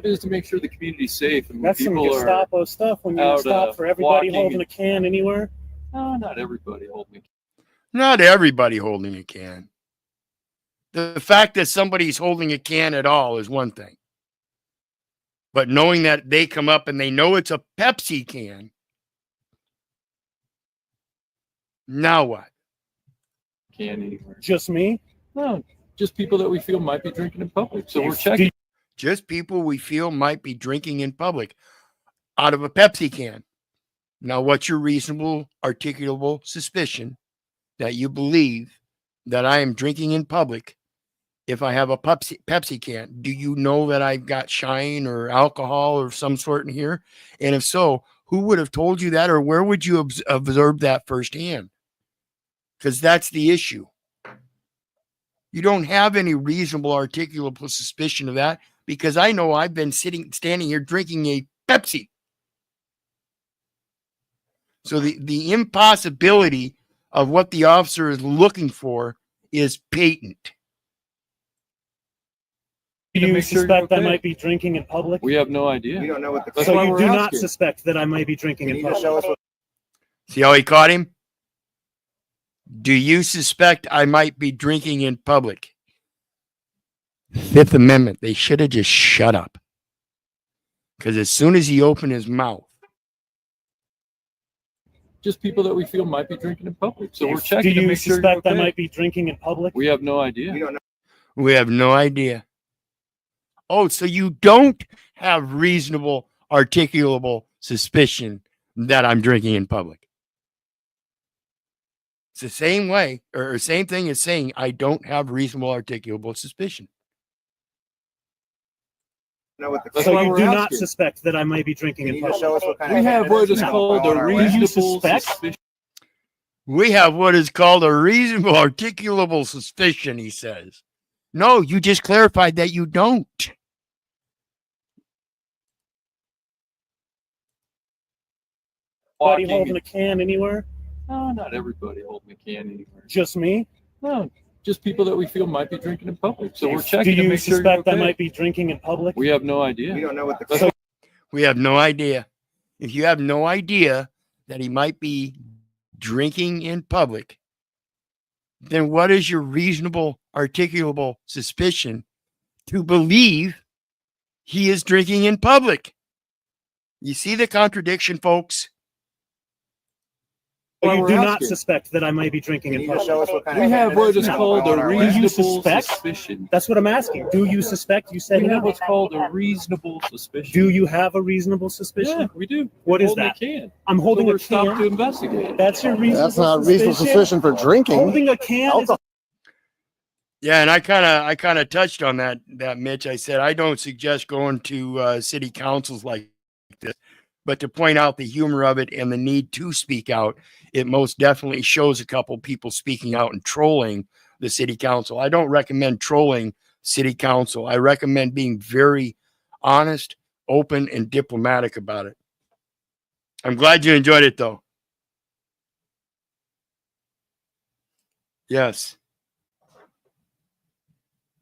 Is to make sure the community's safe and when That's some people are Gestapo stuff when you out, stop for everybody walking holding and- a can anywhere. No, not everybody holding. Not everybody holding a can. The fact that somebody's holding a can at all is one thing. But knowing that they come up and they know it's a Pepsi can, now what? Can anywhere. Just me? No, just people that we feel might be drinking in public. So we're checking. Just people we feel might be drinking in public out of a Pepsi can. Now, what's your reasonable, articulable suspicion that you believe that I am drinking in public if I have a Pepsi can? Do you know that I've got shine or alcohol or some sort in here? And if so, who would have told you that, or where would you observe that firsthand? Because that's the issue. You don't have any reasonable, articulable suspicion of that, because I know I've been standing here drinking a Pepsi. So the impossibility of what the officer is looking for is patent. Do you suspect I might be drinking in public? We have no idea. we don't know what the. So you do not suspect that I might be drinking in public? See how he caught him? Do you suspect I might be drinking in public? Fifth Amendment. They should have just shut up. Because as soon as he opened his mouth. Just people that we feel might be drinking in public. So we're checking. Do to you make sure suspect you're I okay. might be drinking in public? We have no idea. We don't know. We have no idea. Oh, so you don't have reasonable, articulable suspicion that I'm drinking in public. It's the same way or same thing as saying I don't have reasonable articulable suspicion. So you do not suspect that I might be drinking in public? We have what is called a reasonable suspect? We have what is called a reasonable articulable suspicion, he says. No, you just clarified that you don't. Anybody holding a can anywhere? No, not everybody holding a can anywhere. Just me? No, just people that we feel might be drinking in public. So we're checking Do to you make sure you're suspect I okay. might be drinking in public? We have no idea. We don't know what the We have no idea. If you have no idea that he might be drinking in public, then what is your reasonable articulable suspicion to believe he is drinking in public? You see the contradiction, folks? So you do not suspect that I might be drinking in public? We have what is called a Do you reasonable suspect? suspicion. That's what I'm asking. Do you suspect? You said We have no. what's called a reasonable suspicion. Do you have a reasonable suspicion? Yeah, we do. What We're is holding that? a can. I'm holding So a we're stopped can. to investigate. That's your reasonable That's not reasonable suspicion for drinking. Holding a can is Yeah, and I kind of touched on that, Mitch. I said I don't suggest going to city councils like this, but to point out the humor of it and the need to speak out, it most definitely shows a couple people speaking out and trolling the city council. I don't recommend trolling city council. I recommend being very honest, open, and diplomatic about it. I'm glad you enjoyed it, though. Yes.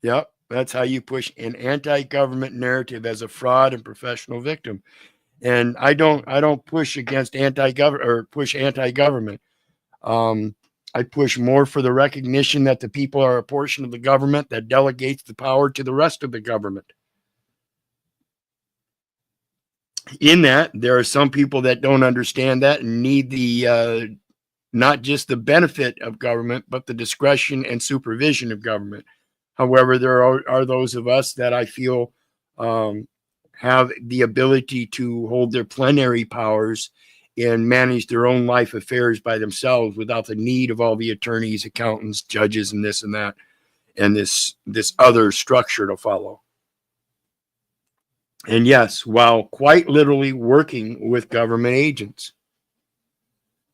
Yep, that's how you push an anti-government narrative as a fraud and professional victim. And I don't push against anti-government or push anti-government. I push more for the recognition that the people are a portion of the government that delegates the power to the rest of the government. In that, there are some people that don't understand that and need the not just the benefit of government, but the discretion and supervision of government. However, there are those of us that I feel have the ability to hold their plenary powers and manage their own life affairs by themselves without the need of all the attorneys, accountants, judges, and this and that, and this other structure to follow. And yes, while quite literally working with government agents.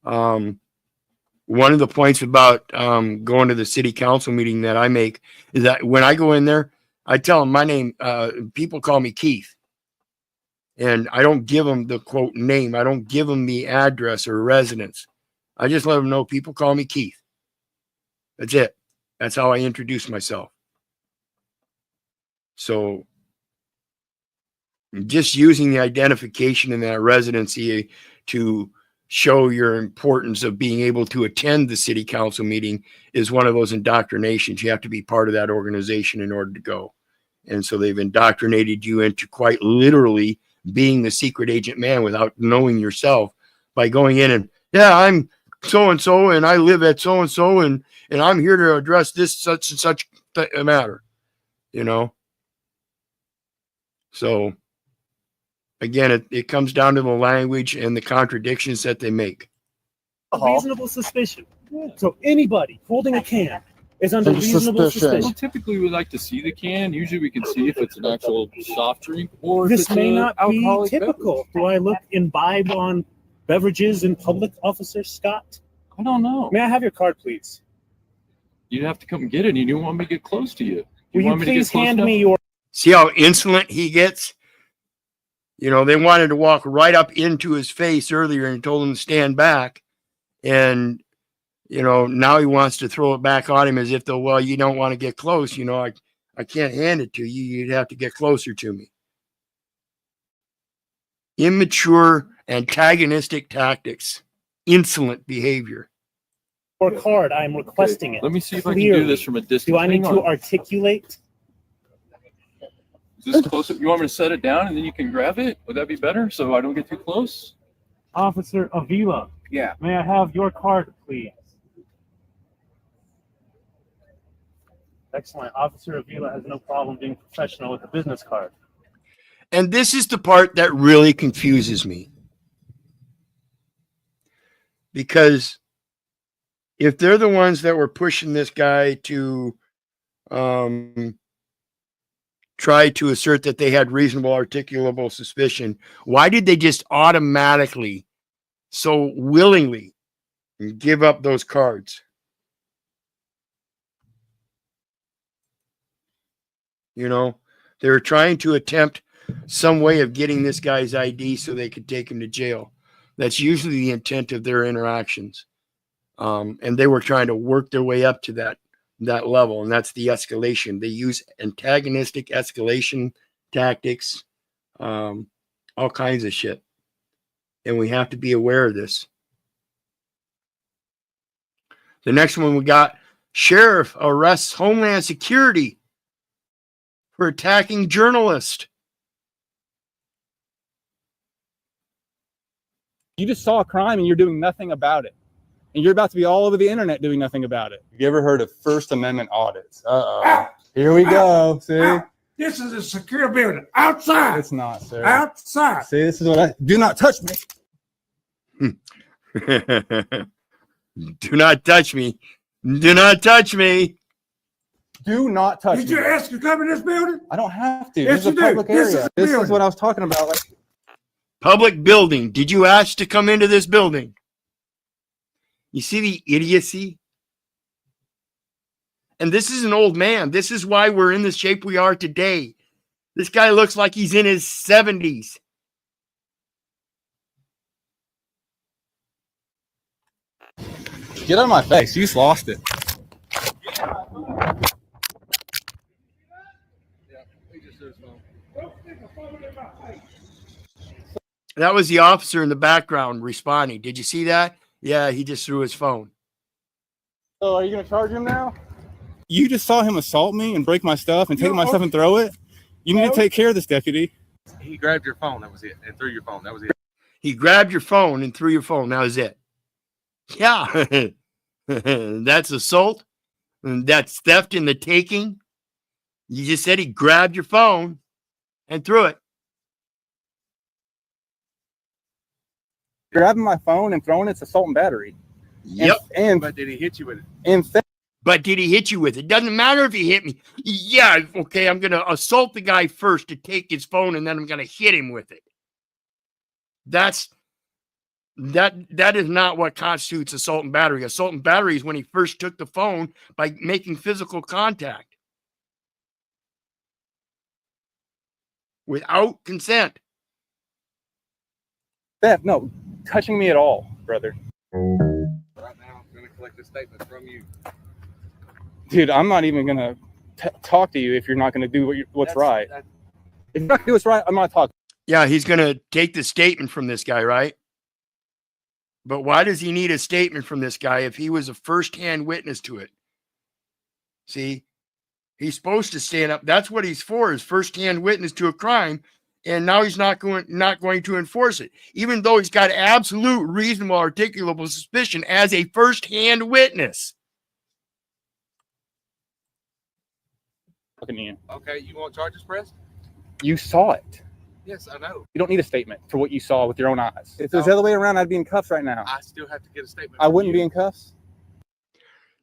One of the points about going to the city council meeting that I make is that when I go in there, I tell them my name. People call me Keith. And I don't give them the quote name. I don't give them the address or residence. I just let them know people call me Keith. That's it. That's how I introduce myself. So just using the identification in that residency to show your importance of being able to attend the city council meeting is one of those indoctrinations. You have to be part of that organization in order to go. And so they've indoctrinated you into quite literally being the secret agent man without knowing yourself by going in and, yeah, I'm so-and-so and I live at so-and-so and I'm here to address this such and such matter, you know? So again, it comes down to the language and the contradictions that they make. a reasonable suspicion. So anybody holding a can is under reasonable suspicion. Well, typically we like to see the can. Usually we can see if it's an actual soft drink or if This it's may an not be alcoholic typical. beverage. Do I look imbibe on beverages in public, Officer Scott? I don't know. May I have your card, please? You'd have to come and get it, and you don't want me to get close to you. Will you want me to get please close hand enough? me your... See how insolent he gets? You know, they wanted to walk right up into his face earlier and told him to stand back. And, you know, now he wants to throw it back on him as if though, well, you don't want to get close. You know, I can't hand it to you. You'd have to get closer to me. Immature, antagonistic tactics, insolent behavior. Your card, I'm requesting it. Let me see if I can do this from a distance. Do I need Hang to on. articulate? Is this close? You want me to set it down and then you can grab it? Would that be better so I don't get too close? Officer Avila. Yeah. May I have your card, please? Excellent. Officer Avila has no problem being professional with a business card. And this is the part that really confuses me. Because if they're the ones that were pushing this guy to try to assert that they had reasonable articulable suspicion, why did they just automatically, so willingly give up those cards? You know, they were trying to attempt some way of getting this guy's ID so they could take him to jail. That's usually the intent of their interactions. And they were trying to work their way up to that level, and that's the escalation. They use antagonistic escalation tactics, all kinds of shit. And we have to be aware of this. The next one we got, sheriff arrests Homeland Security for attacking journalist. You just saw a crime and you're doing nothing about it. And you're about to be all over the internet doing nothing about it. You ever heard of First Amendment audits? Here we go. See? This is a secure building. Outside. It's not, sir. Outside. See, this is what I do. Not touch me. Do not touch me. Do not touch me. Do not touch me. Did you ask to come in this building? I don't have to. Yes, This is you a do. public This area. is a This is building. what I was talking about. Like, Public building. Did you ask to come into this building? You see the idiocy? And this is an old man. This is why we're in the shape we are today. This guy looks like he's in his 70s. get out of my face. You just lost it. That was the officer in the background responding. Did you see that? Yeah, he just threw his phone. So are you going to charge him now? You just saw him assault me and break my stuff and take my stuff and throw it. You need to take care of this, deputy. He grabbed your phone. That was it. And threw your phone. That was it. He grabbed your phone and threw your phone. That was it. Yeah. That's assault. And that's theft in the taking. You just said he grabbed your phone and threw it. Grabbing my phone and throwing it's assault and battery. Yep. But did he hit you with it? But did he hit you with it? Doesn't matter if he hit me. Yeah, okay, I'm going to assault the guy first to take his phone, and then I'm going to hit him with it. That is not what constitutes assault and battery. Assault and battery is when he first took the phone by making physical contact without consent. Theft, no, touching me at all, brother. Right now, I'm going to collect a statement from you. Dude, I'm not even going to talk to you if you're not going to do what's right. If you're not going to do what's right, I'm not talking. Yeah, he's going to take the statement from this guy, right? But why does he need a statement from this guy if he was a first-hand witness to it? See, he's supposed to stand up. That's what he's for, is first-hand witness to a crime. And now he's not going to enforce it, even though he's got absolute reasonable articulable suspicion as a first-hand witness. Okay, you want charges pressed? You saw it. Yes, I know. You don't need a statement for what you saw with your own eyes. If it was the other way around, I'd be in cuffs right now. I still have to get a statement. I wouldn't be in cuffs.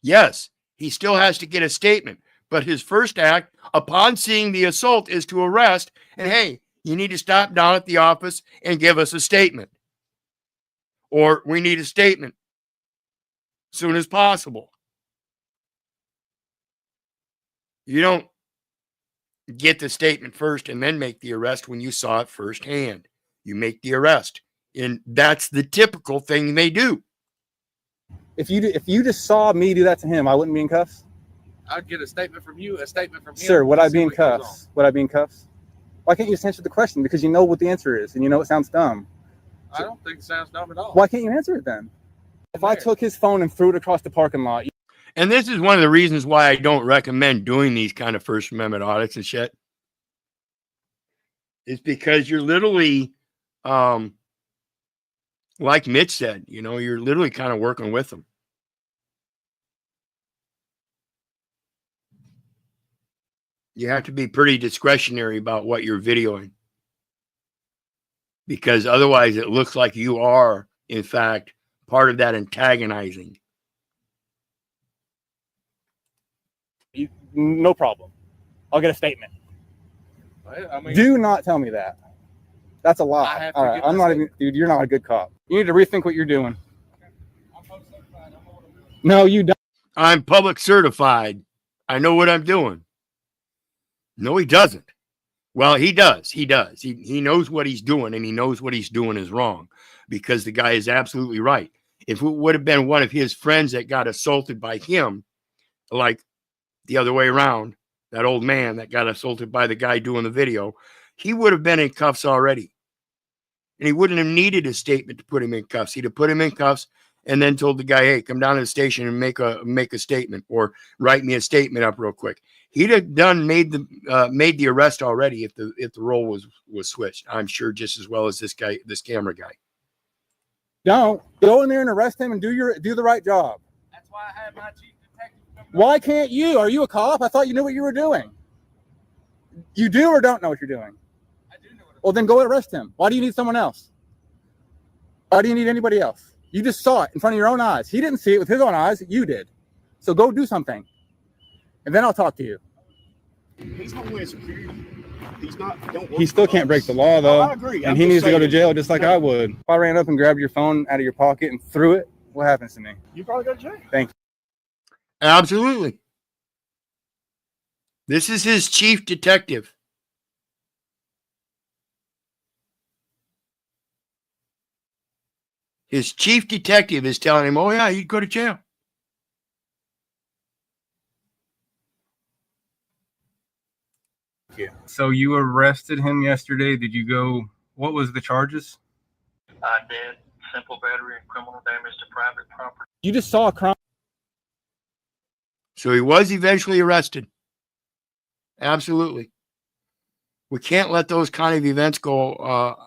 Yes, he still has to get a statement, but his first act upon seeing the assault is to arrest. And hey, you need to stop down at the office and give us a statement. Or we need a statement as soon as possible. You don't get the statement first and then make the arrest when you saw it firsthand. You make the arrest. And that's the typical thing they do. If you just saw me do that to him, I wouldn't be in cuffs? I'd get a statement from you, a statement from him. Sir, would I be in what goes cuffs? Would I be in cuffs? Why can't you just answer the question? Because you know what the answer is and you know it sounds dumb. I don't think it sounds dumb at all. Why can't you answer it then? If I took his phone and threw it across the parking lot. And this is one of the reasons why I don't recommend doing these kind of First Amendment audits and shit. It's because you're literally, like Mitch said, you know, you're literally kind of working with them. You have to be pretty discretionary about what you're videoing. Because otherwise it looks like you are, in fact, part of that antagonizing. No problem. I'll get a statement. I mean, Do not tell me that. That's a lie. All right, I'm not even, dude, you're not a good cop. You need to rethink what you're doing. No, you don't. I'm public certified. I know what I'm doing. No, he doesn't. Well, he does. He does. He knows what he's doing, and he knows what he's doing is wrong, because the guy is absolutely right. If it would have been one of his friends that got assaulted by him, like the other way around, that old man that got assaulted by the guy doing the video, he would have been in cuffs already. And he wouldn't have needed a statement to put him in cuffs. He'd have put him in cuffs and then told the guy, hey, come down to the station and make a statement, or write me a statement up real quick. He'd have made the arrest already if the role was switched. I'm sure just as well as this camera guy. Don't go in there and arrest him and do the right job. That's why I had my chief detective. Why can't you? Are you a cop? I thought you knew what you were doing. You do or don't know what you're doing? I do know what. Well, then go arrest him. Why do you need someone else? Why do you need anybody else? You just saw it in front of your own eyes. He didn't see it with his own eyes. You did. So go do something, and then I'll talk to you. He's Homeland Security. He's not. He still can't break the law, though. I agree. And he needs to go to jail just like I would. If I ran up and grabbed your phone out of your pocket and threw it, what happens to me? You probably go to jail. Thank you. Absolutely. This is his chief detective. His chief detective is telling him, oh, yeah, you'd go to jail. Yeah. So you arrested him yesterday. Did you go? What was the charges? I did. Simple battery and criminal damage to private property. You just saw a crime. So he was eventually arrested. Absolutely. We can't let those kind of events go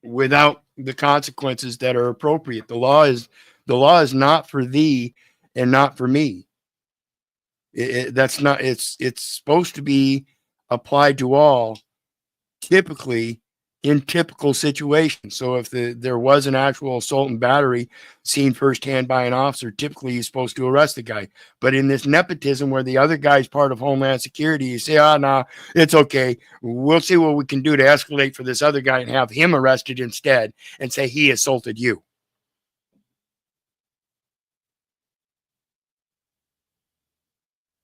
without the consequences that are appropriate. The law is not for thee and not for me. That's not. It's supposed to be applied to all, typically in typical situations. So if there was an actual assault and battery seen firsthand by an officer, typically he's supposed to arrest the guy. But in this nepotism where the other guy's part of Homeland Security, you say, nah, it's okay. We'll see what we can do to escalate for this other guy and have him arrested instead and say he assaulted you.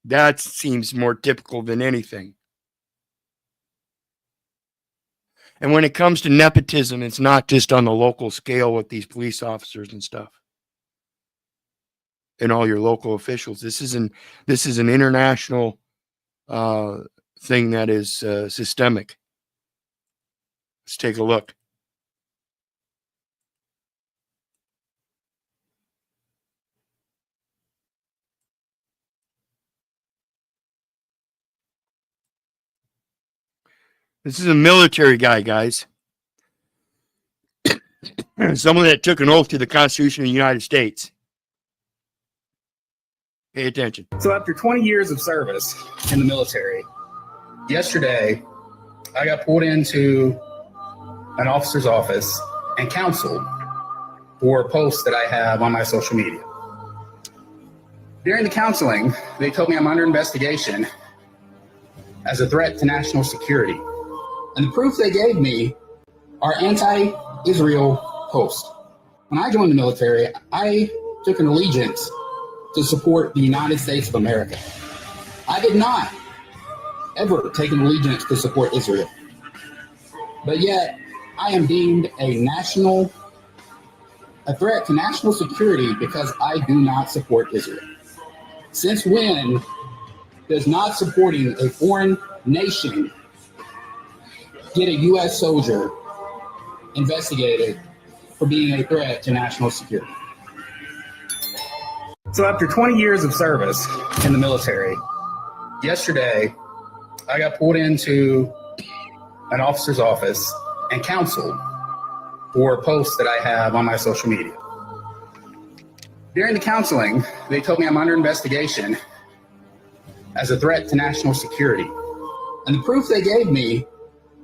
That seems more typical than anything. And when it comes to nepotism, it's not just on the local scale with these police officers and stuff and all your local officials. This is an international thing that is systemic. Let's take a look. This is a military guy, guys. Someone that took an oath to the Constitution of the United States. Pay attention. So after 20 years of service in the military, yesterday I got pulled into an officer's office and counseled for a post that I have on my social media. During the counseling, they told me I'm under investigation as a threat to national security. And the proof they gave me are anti-Israel posts. When I joined the military, I took an allegiance to support the United States of America. I did not ever take an allegiance to support Israel. But yet, I am deemed a threat to national security because I do not support Israel. Since when does not supporting a foreign nation get a U.S. soldier investigated for being a threat to national security? So after 20 years of service in the military, yesterday I got pulled into an officer's office and counseled for a post that I have on my social media. During the counseling, they told me I'm under investigation as a threat to national security. And the proof they gave me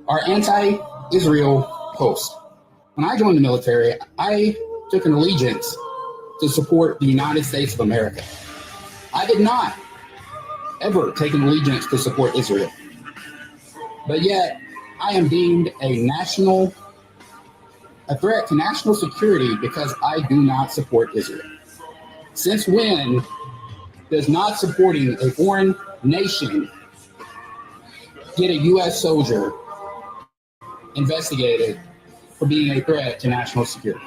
are anti-Israel posts. When I joined the military, I took an allegiance to support the United States of America. I did not ever taken allegiance to support Israel. But yet, I am deemed a threat to national security because I do not support Israel. Since when does not supporting a foreign nation get a U.S. soldier investigated for being a threat to national security?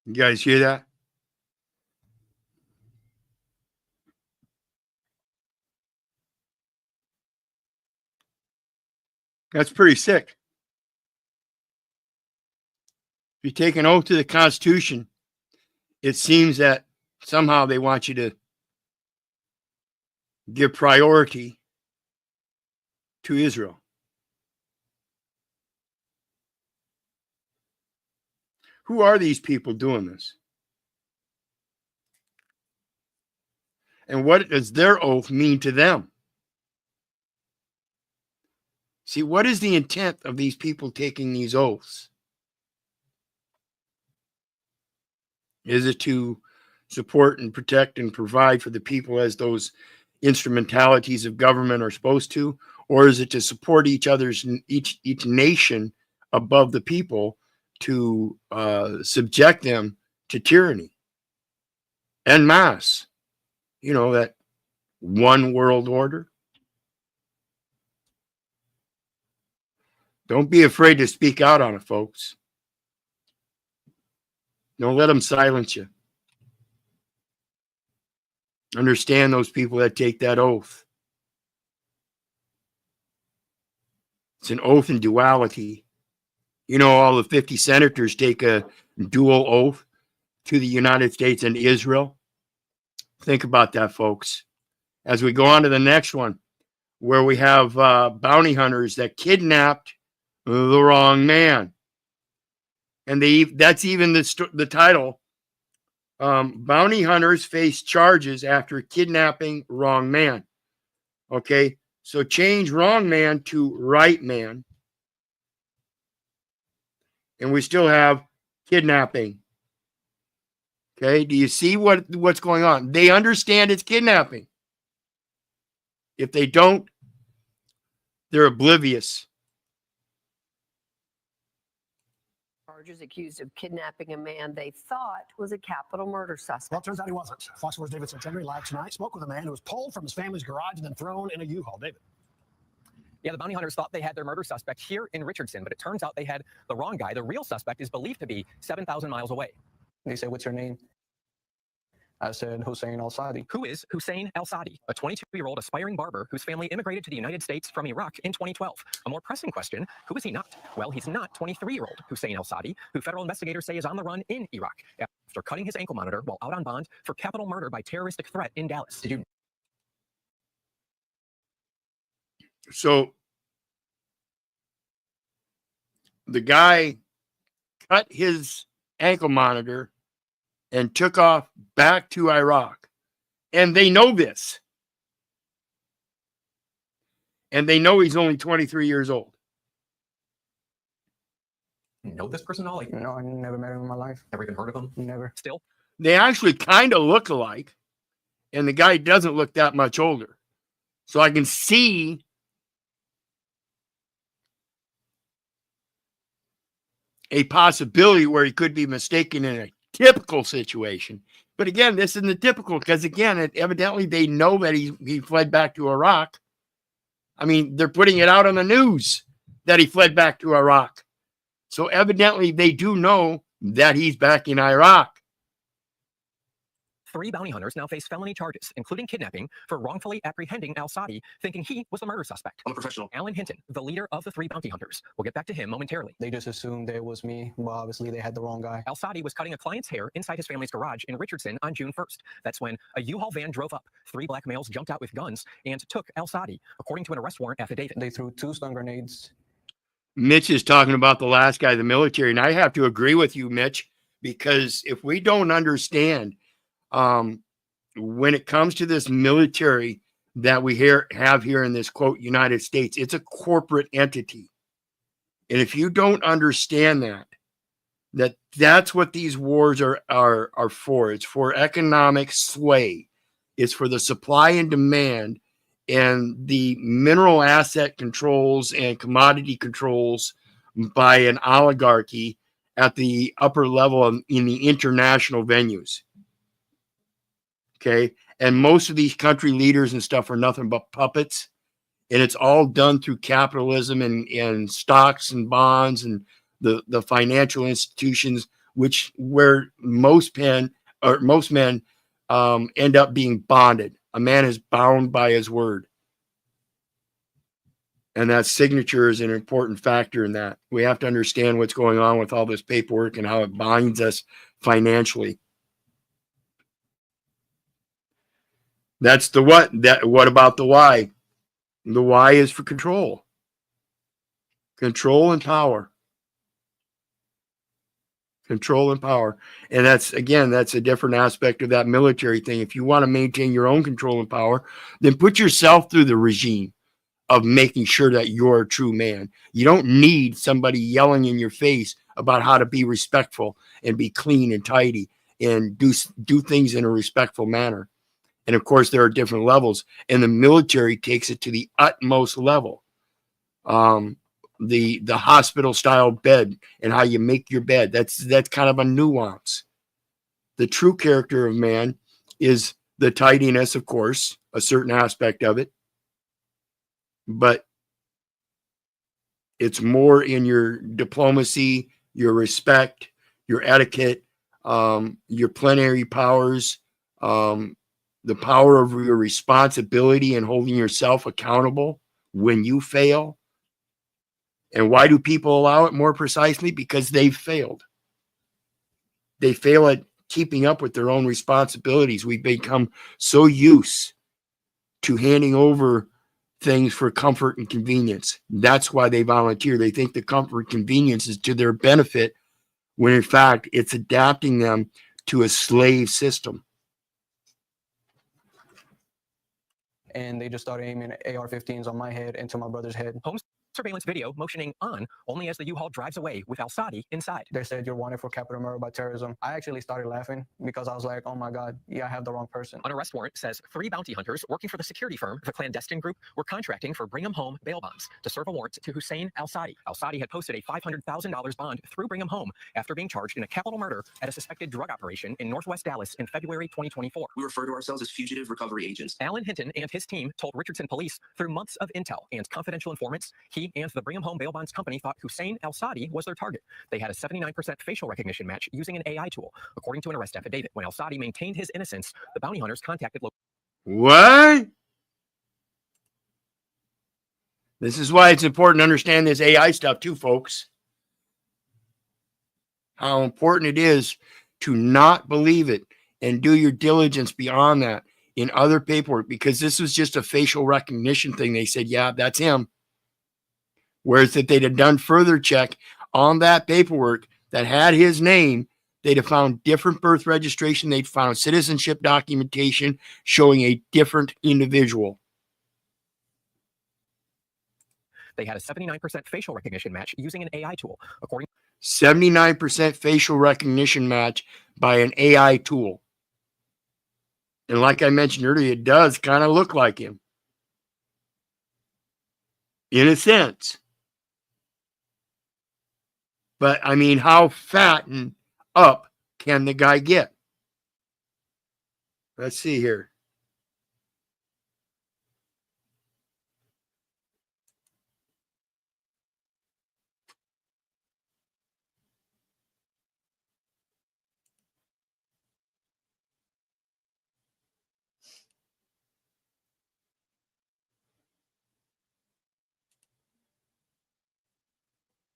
You guys hear that? That's pretty sick. If you take an oath to the Constitution, it seems that somehow they want you to give priority to Israel. Who are these people doing this? And what does their oath mean to them? See, what is the intent of these people taking these oaths? Is it to support and protect and provide for the people as those instrumentalities of government are supposed to? Or is it to support each nation above the people to subject them to tyranny en masse? You know, that one world order. Don't be afraid to speak out on it, folks. Don't let them silence you. Understand those people that take that oath. It's an oath in duality. You know, all the 50 senators take a dual oath to the United States and Israel. Think about that, folks. As we go on to the next one, where we have bounty hunters that kidnapped the wrong man. And that's even the title. Bounty hunters face charges after kidnapping wrong man. Okay, so change wrong man to right man. And we still have kidnapping. Okay, do you see what's going on? They understand it's kidnapping. If they don't, they're oblivious. Charges accused of kidnapping a man they thought was a capital murder suspect. Well, it turns out he wasn't. Fox 4's David Centenary live tonight spoke with a man who was pulled from his family's garage and then thrown in a U-Haul. David. Yeah, the bounty hunters thought they had their murder suspect here in Richardson, but it turns out they had the wrong guy. The real suspect is believed to be 7,000 miles away. They said, "What's your name?" I said, "Hussein Al-Sadi." Who is Hussein Al-Sadi, a 22-year-old aspiring barber whose family immigrated to the United States from Iraq in 2012? A more pressing question, who is he not? Well, he's not 23-year-old Hussein Al-Sadi, who federal investigators say is on the run in Iraq after cutting his ankle monitor while out on bond for capital murder by terroristic threat in Dallas. So the guy cut his ankle monitor and took off back to Iraq. And they know this. And they know he's only 23 years old. You know this person at all? No, I never met him in my life. Never even heard of him? Never. Still? They actually kind of look alike. And the guy doesn't look that much older. So I can see a possibility where he could be mistaken in a typical situation. But again, this isn't the typical because, again, evidently they know that he fled back to Iraq. I mean, they're putting it out on the news that he fled back to Iraq. So evidently they do know that he's back in Iraq. 3 bounty hunters now face felony charges, including kidnapping, for wrongfully apprehending Al-Sadi, thinking he was the murder suspect. I'm a professional. Alan Hinton, the leader of the 3 bounty hunters. We'll get back to him momentarily. They just assumed it was me. Well, obviously they had the wrong guy. Al-Sadi was cutting a client's hair inside his family's garage in Richardson on June 1st. That's when a U-Haul van drove up. 3 black males jumped out with guns and took Al-Sadi, according to an arrest warrant affidavit. They threw 2 stun grenades. Mitch is talking about the last guy, the military. And I have to agree with you, Mitch, because if we don't understand when it comes to this military that we have here in this, quote, United States, it's a corporate entity. And if you don't understand that, That's what these wars are for. It's for economic sway. It's for the supply and demand and the mineral asset controls and commodity controls by an oligarchy at the upper level in the international venues. Okay. And most of these country leaders and stuff are nothing but puppets. And it's all done through capitalism and stocks and bonds and the financial institutions, where most men end up being bonded. A man is bound by his word. And that signature is an important factor in that. We have to understand what's going on with all this paperwork and how it binds us financially. That's the what. What about the why? The why is for control. Control and power. Control and power. And that's a different aspect of that military thing. If you want to maintain your own control and power, then put yourself through the regime of making sure that you're a true man. You don't need somebody yelling in your face about how to be respectful and be clean and tidy and do things in a respectful manner. And of course, there are different levels, and the military takes it to the utmost level. The hospital style bed and how you make your bed. That's kind of a nuance. The true character of man is the tidiness, of course, a certain aspect of it, but it's more in your diplomacy, your respect, your etiquette, your plenary powers, the power of your responsibility and holding yourself accountable when you fail. And why do people allow it? More precisely, because they've failed. They fail at keeping up with their own responsibilities. We've become so used to handing over things for comfort and convenience. That's why they volunteer. They think the comfort and convenience is to their benefit, when in fact it's adapting them to a slave system. And they just started aiming AR-15s on my head and to my brother's head. Home surveillance video motioning on only as the U-Haul drives away with al-Sadi inside. They said you're wanted for capital murder by terrorism. I actually started laughing because I was like, oh my God, yeah, I have the wrong person. An arrest warrant says 3 bounty hunters working for the security firm, the clandestine group, were contracting for Brigham Home bail bonds to serve a warrant to Hussein al-Sadi. Al-Sadi had posted a $500,000 bond through Brigham Home after being charged in a capital murder at a suspected drug operation in Northwest Dallas in February 2024. We refer to ourselves as fugitive recovery agents. Alan Hinton and his team told Richardson police through months of intel and confidential informants, he and the Brigham Home bail bonds company thought Hussein al-Sadi was their target. They had a 79% facial recognition match using an AI tool. According to an arrest affidavit, when al-Sadi maintained his innocence, the bounty hunters contacted local. What? This is why it's important to understand this AI stuff too, folks. How important it is to not believe it and do your diligence beyond that in other paperwork, because this was just a facial recognition thing. They said, yeah, that's him. Whereas if they'd have done further check on that paperwork that had his name, they'd have found different birth registration. They'd found citizenship documentation showing a different individual. They had a 79% facial recognition match using an AI tool. According 79% facial recognition match by an AI tool. And like I mentioned earlier, it does kind of look like him. In a sense. But I mean, how fattened up can the guy get? Let's see here.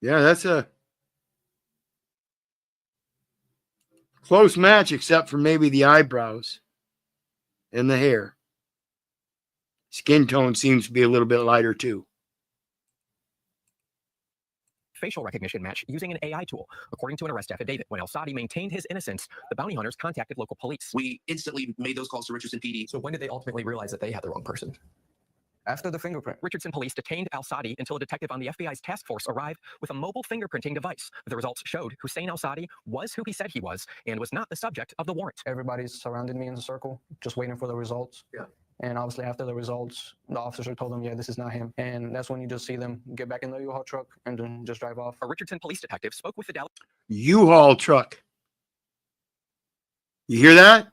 Yeah, that's a close match, except for maybe the eyebrows and the hair. Skin tone seems to be a little bit lighter too. facial recognition match using an AI tool. According to an arrest affidavit, when al-Sadi maintained his innocence, the bounty hunters contacted local police. We instantly made those calls to Richardson PD. So when did they ultimately realize that they had the wrong person? After the fingerprint. Richardson police detained al-Sadi until a detective on the FBI's task force arrived with a mobile fingerprinting device. The results showed Hussein al-Sadi was who he said he was and was not the subject of the warrant. Everybody's surrounded me in a circle, just waiting for the results. Yeah. And obviously after the results, the officer told them, yeah, this is not him. And that's when you just see them get back in the U-Haul truck and then just drive off. A Richardson police detective spoke with the Dallas U-Haul truck. You hear that?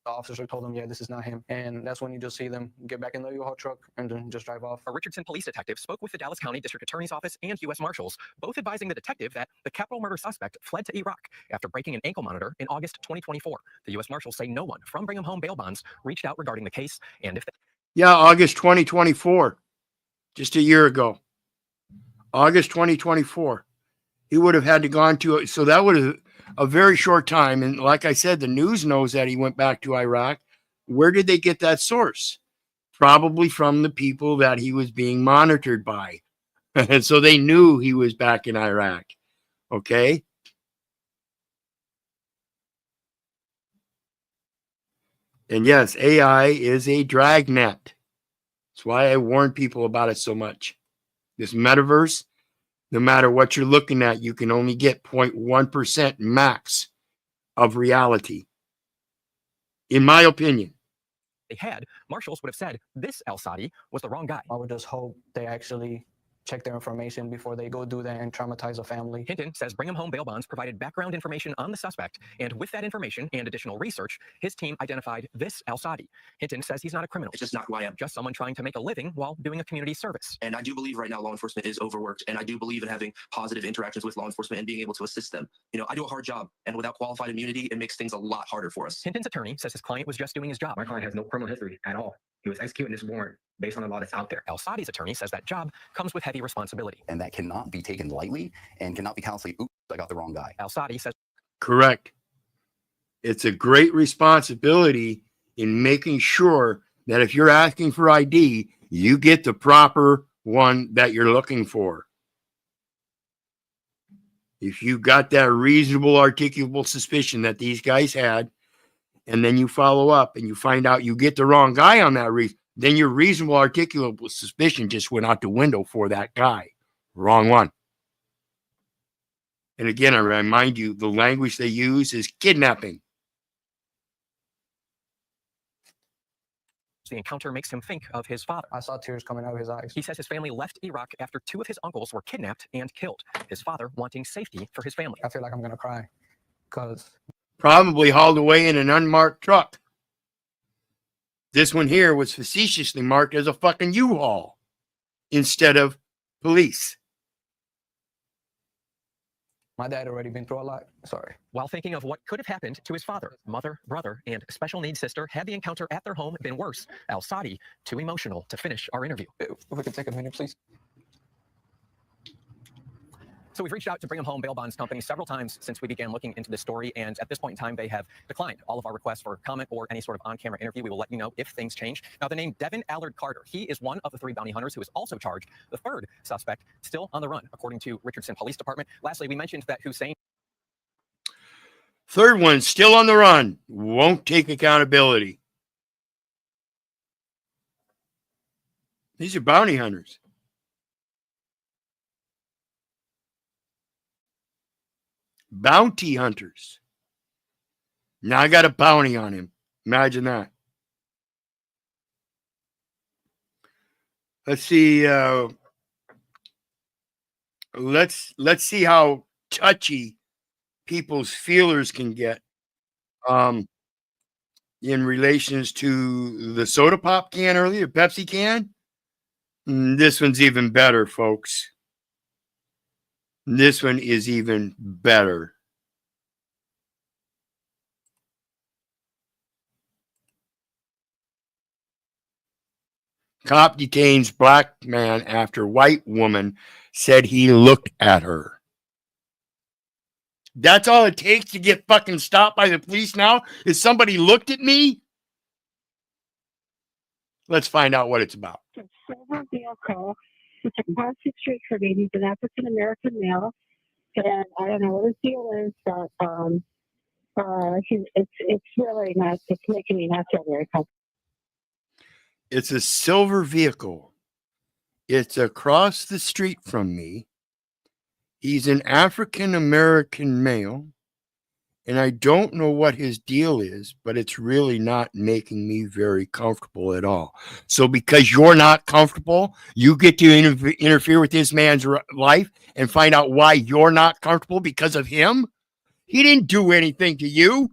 The officer told them, yeah, this is not him. And that's when you just see them get back in the U-Haul truck and then just drive off. A Richardson police detective spoke with the Dallas County District Attorney's Office and U.S. Marshals, both advising the detective that the capital murder suspect fled to Iraq after breaking an ankle monitor in August 2024. The U.S. Marshals say no one from Brigham Home bail bonds reached out regarding the case, and if they Yeah, August 2024, just a year ago. August 2024. He would have had to gone to it. So that would have a very short time. And like I said, the news knows that he went back to Iraq. Where did they get that source? Probably from the people that he was being monitored by. And so they knew he was back in Iraq. Okay. And yes, AI is a dragnet. That's why I warn people about it so much. This metaverse, no matter what you're looking at, you can only get 0.1% max of reality. In my opinion. had, Marshals would have said this al-Sadi was the wrong guy. I would just hope they actually check their information before they go do that and traumatize a family. Hinton says Brigham Home bail bonds provided background information on the suspect, and with that information and additional research, his team identified this al-Sadi. Hinton says he's not a criminal. It's just not who I am. Just someone trying to make a living while doing a community service. And I do believe right now law enforcement is overworked, and I do believe in having positive interactions with law enforcement and being able to assist them. You know, I do a hard job, and without qualified immunity, it makes things a lot harder for us. Hinton's attorney says his client was just doing his job. My client has no criminal history at all. He was executing this warrant based on the law that's out there. Al-Sadi's attorney says that job comes with heavy responsibility. And that cannot be taken lightly and cannot be constantly, oops, I got the wrong guy. Al-Sadi says. Correct. It's a great responsibility in making sure that if you're asking for ID, you get the proper one that you're looking for. If you got that reasonable, articulable suspicion that these guys had, and then you follow up and you find out you get the wrong guy on that reason, then your reasonable, articulable suspicion just went out the window for that guy. Wrong one. And again, I remind you, the language they use is kidnapping. The encounter makes him think of his father. I saw tears coming out of his eyes. He says his family left Iraq after 2 of his uncles were kidnapped and killed. His father wanting safety for his family. I feel like I'm going to cry because... Probably hauled away in an unmarked truck. This one here was facetiously marked as a fucking U-Haul instead of police. My dad already been through a lot. Sorry. While thinking of what could have happened to his father, mother, brother, and special needs sister, had the encounter at their home been worse, al-Sadi too emotional to finish our interview. If we could take a minute, please. So we've reached out to Brigham Home Bail Bonds Company several times since we began looking into this story, and at this point in time, they have declined all of our requests for comment or any sort of on-camera interview. We will let you know if things change. Now, the name Devin Allard Carter, he is one of the 3 bounty hunters who is also charged, the 3rd suspect, still on the run, according to Richardson Police Department. Lastly, we mentioned that Hussein... 3rd one, still on the run, won't take accountability. These are bounty hunters. Bounty hunters. Now I got a bounty on him. Imagine that. Let's see. Let's see how touchy people's feelers can get in relations to the soda pop can earlier, Pepsi can. This one's even better, folks. This one is even better. Cop detains black man after white woman said he looked at her. That's all it takes to get fucking stopped by the police now? Is somebody looked at me? Let's find out what it's about. Silver vehicle. It's a Class 6 street for me. He's an African American male, and I don't know what his deal is, but it's really not. It's making me not feel very comfortable. It's a silver vehicle. It's across the street from me. He's an African American male, and I don't know what his deal is, but it's really not making me very comfortable at all. So because you're not comfortable, you get to interfere with this man's life and find out why you're not comfortable because of him? He didn't do anything to you.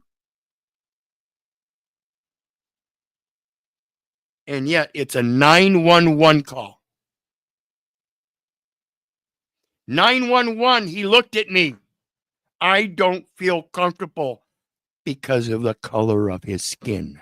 And yet it's a 911 call. 911, he looked at me. I don't feel comfortable because of the color of his skin.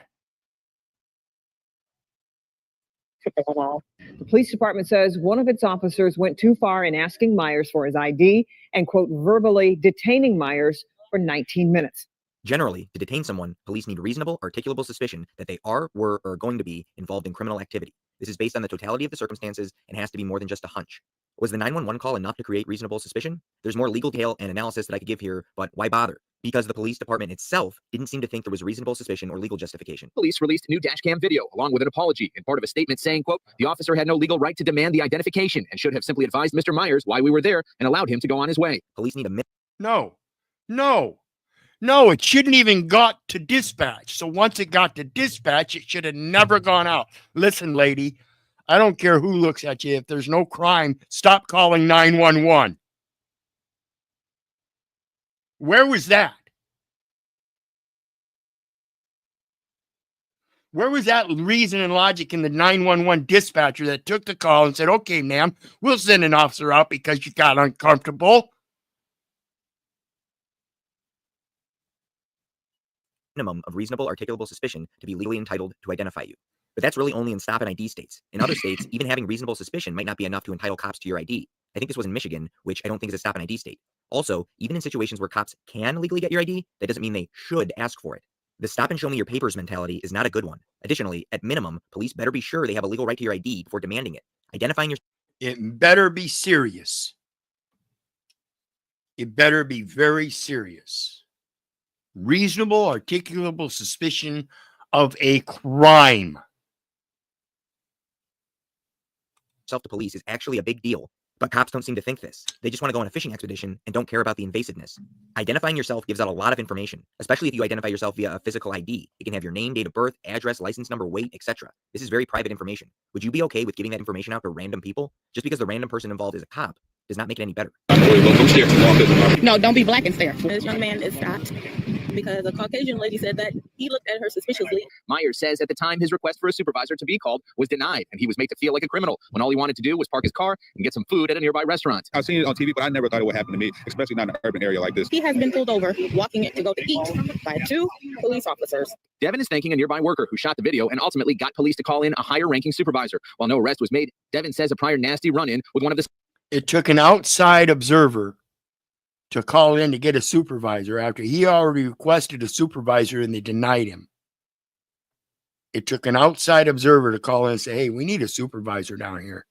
The police department says one of its officers went too far in asking Myers for his ID and, quote, verbally detaining Myers for 19 minutes. Generally, to detain someone, police need reasonable, articulable suspicion that they are, were, or are going to be involved in criminal activity. This is based on the totality of the circumstances and has to be more than just a hunch. Was the 911 call enough to create reasonable suspicion? There's more legal detail and analysis that I could give here, but why bother? Because the police department itself didn't seem to think there was reasonable suspicion or legal justification. Police released new dashcam video along with an apology in part of a statement saying, quote, the officer had no legal right to demand the identification and should have simply advised Mr. Myers why we were there and allowed him to go on his way. Police need a No, it shouldn't even got to dispatch. So once it got to dispatch, it should have never gone out. Listen, lady, I don't care who looks at you. If there's no crime, stop calling 911. Where was that? Where was that reason and logic in the 911 dispatcher that took the call and said, okay, ma'am, we'll send an officer out because you got uncomfortable? Minimum of reasonable, articulable suspicion to be legally entitled to identify you. But that's really only in stop and ID states. In other states, even having reasonable suspicion might not be enough to entitle cops to your ID. I think this was in Michigan, which I don't think is a stop and ID state. Also, even in situations where cops can legally get your ID, that doesn't mean they should ask for it. The stop and show me your papers mentality is not a good one. Additionally, at minimum, police better be sure they have a legal right to your ID before demanding it. Identifying your... It better be serious. It better be very serious. Reasonable, articulable suspicion of a crime. Self to police is actually a big deal, but cops don't seem to think this. They just want to go on a fishing expedition and don't care about the invasiveness. Identifying yourself gives out a lot of information, especially if you identify yourself via a physical ID. It can have your name, date of birth, address, license number, weight, etc. This is very private information. Would you be okay with giving that information out to random people? Just because the random person involved is a cop does not make it any better. No, don't be black and stare. This young man is stopped because a Caucasian lady said that he looked at her suspiciously. Myers says at the time his request for a supervisor to be called was denied, and he was made to feel like a criminal when all he wanted to do was park his car and get some food at a nearby restaurant. I've seen it on TV, but I never thought it would happen to me, especially not in an urban area like this. He has been pulled over walking to go to eat by 2 police officers. Devin is thanking a nearby worker who shot the video and ultimately got police to call in a higher-ranking supervisor. While no arrest was made, Devin says a prior nasty run-in with one of the... It took an outside observer to call in to get a supervisor after he already requested a supervisor and they denied him. It took an outside observer to call in and say, hey, we need a supervisor down here.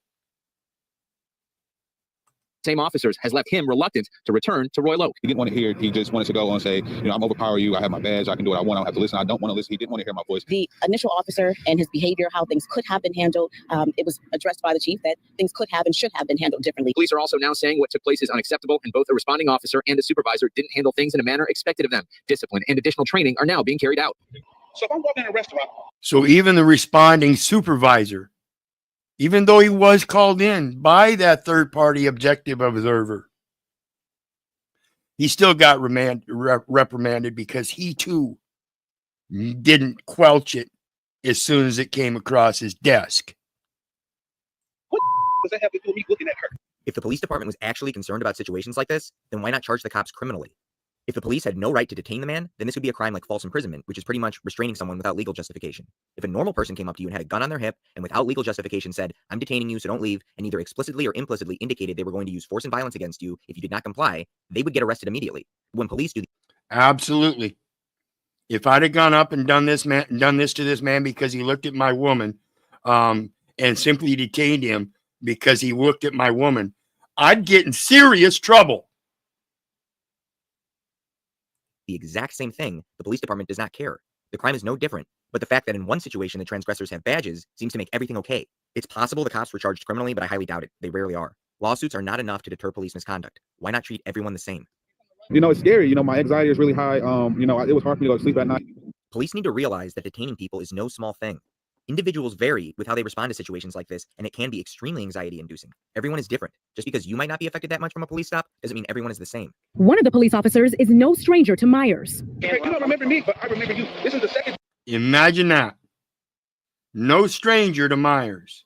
Same officers has left him reluctant to return to Royal Oak. He didn't want to hear it. He just wanted to go and say, you know, I'm overpower you. I have my badge. I can do what I want. I don't have to listen. I don't want to listen. He didn't want to hear my voice. The initial officer and his behavior, how things could have been handled, it was addressed by the chief that things could have and should have been handled differently. Police are also now saying what took place is unacceptable, and both the responding officer and the supervisor didn't handle things in a manner expected of them. Discipline and additional training are now being carried out. So if I'm walking in a restaurant. So even the responding supervisor, even though he was called in by that third-party objective observer, he still got reprimanded because he too didn't quelch it as soon as it came across his desk. What does that have to do with me looking at her? If the police department was actually concerned about situations like this, then why not charge the cops criminally? If the police had no right to detain the man, then this would be a crime like false imprisonment, which is pretty much restraining someone without legal justification. If a normal person came up to you and had a gun on their hip and without legal justification said, I'm detaining you, so don't leave, and either explicitly or implicitly indicated they were going to use force and violence against you if you did not comply, they would get arrested immediately. When police do... Absolutely. If I'd have gone up and done this to this man because he looked at my woman, and simply detained him because he looked at my woman, I'd get in serious trouble. The exact same thing, the police department does not care. The crime is no different. But the fact that in one situation the transgressors have badges seems to make everything okay. It's possible the cops were charged criminally, but I highly doubt it. They rarely are. Lawsuits are not enough to deter police misconduct. Why not treat everyone the same? It's scary. My anxiety is really high. It was hard for me to go to sleep at night. Police need to realize that detaining people is no small thing. Individuals vary with how they respond to situations like this, and it can be extremely anxiety-inducing. Everyone is different. Just because you might not be affected that much from a police stop doesn't mean everyone is the same. One of the police officers is no stranger to Myers. You don't remember me, but I remember you. This is the second. Imagine that. No stranger to Myers.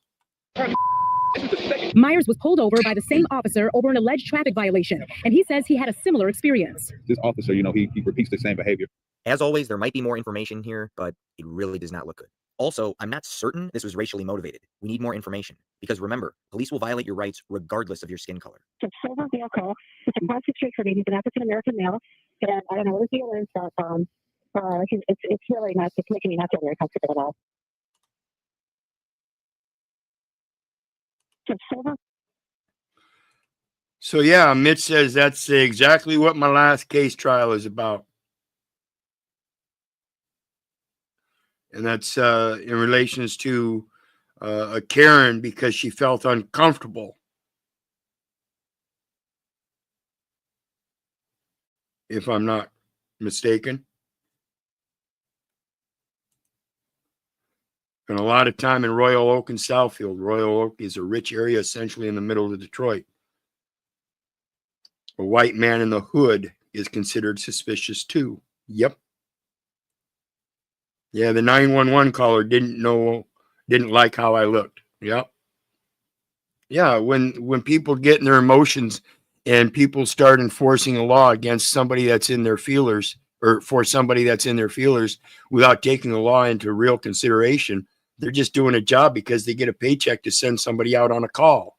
Myers was pulled over by the same officer over an alleged traffic violation, and he says he had a similar experience. This officer, he repeats the same behavior. As always, there might be more information here, but it really does not look good. Also, I'm not certain this was racially motivated. We need more information. Because remember, police will violate your rights regardless of your skin color. It's a silver vehicle. It's a classic street for me. He's an African-American male. And I don't know what his deal is, but it's really not, it's making me not feel very comfortable at all. It's silver. So yeah, Mitch says that's exactly what my last case trial is about. And that's in relations to a Karen because she felt uncomfortable. If I'm not mistaken. And a lot of time in Royal Oak and Southfield. Royal Oak is a rich area essentially in the middle of Detroit. A white man in the hood is considered suspicious too. Yep. Yeah, the 911 caller didn't like how I looked. Yep. Yeah, when people get in their emotions and people start enforcing a law against somebody that's in their feelers, or for somebody that's in their feelers without taking the law into real consideration, they're just doing a job because they get a paycheck to send somebody out on a call.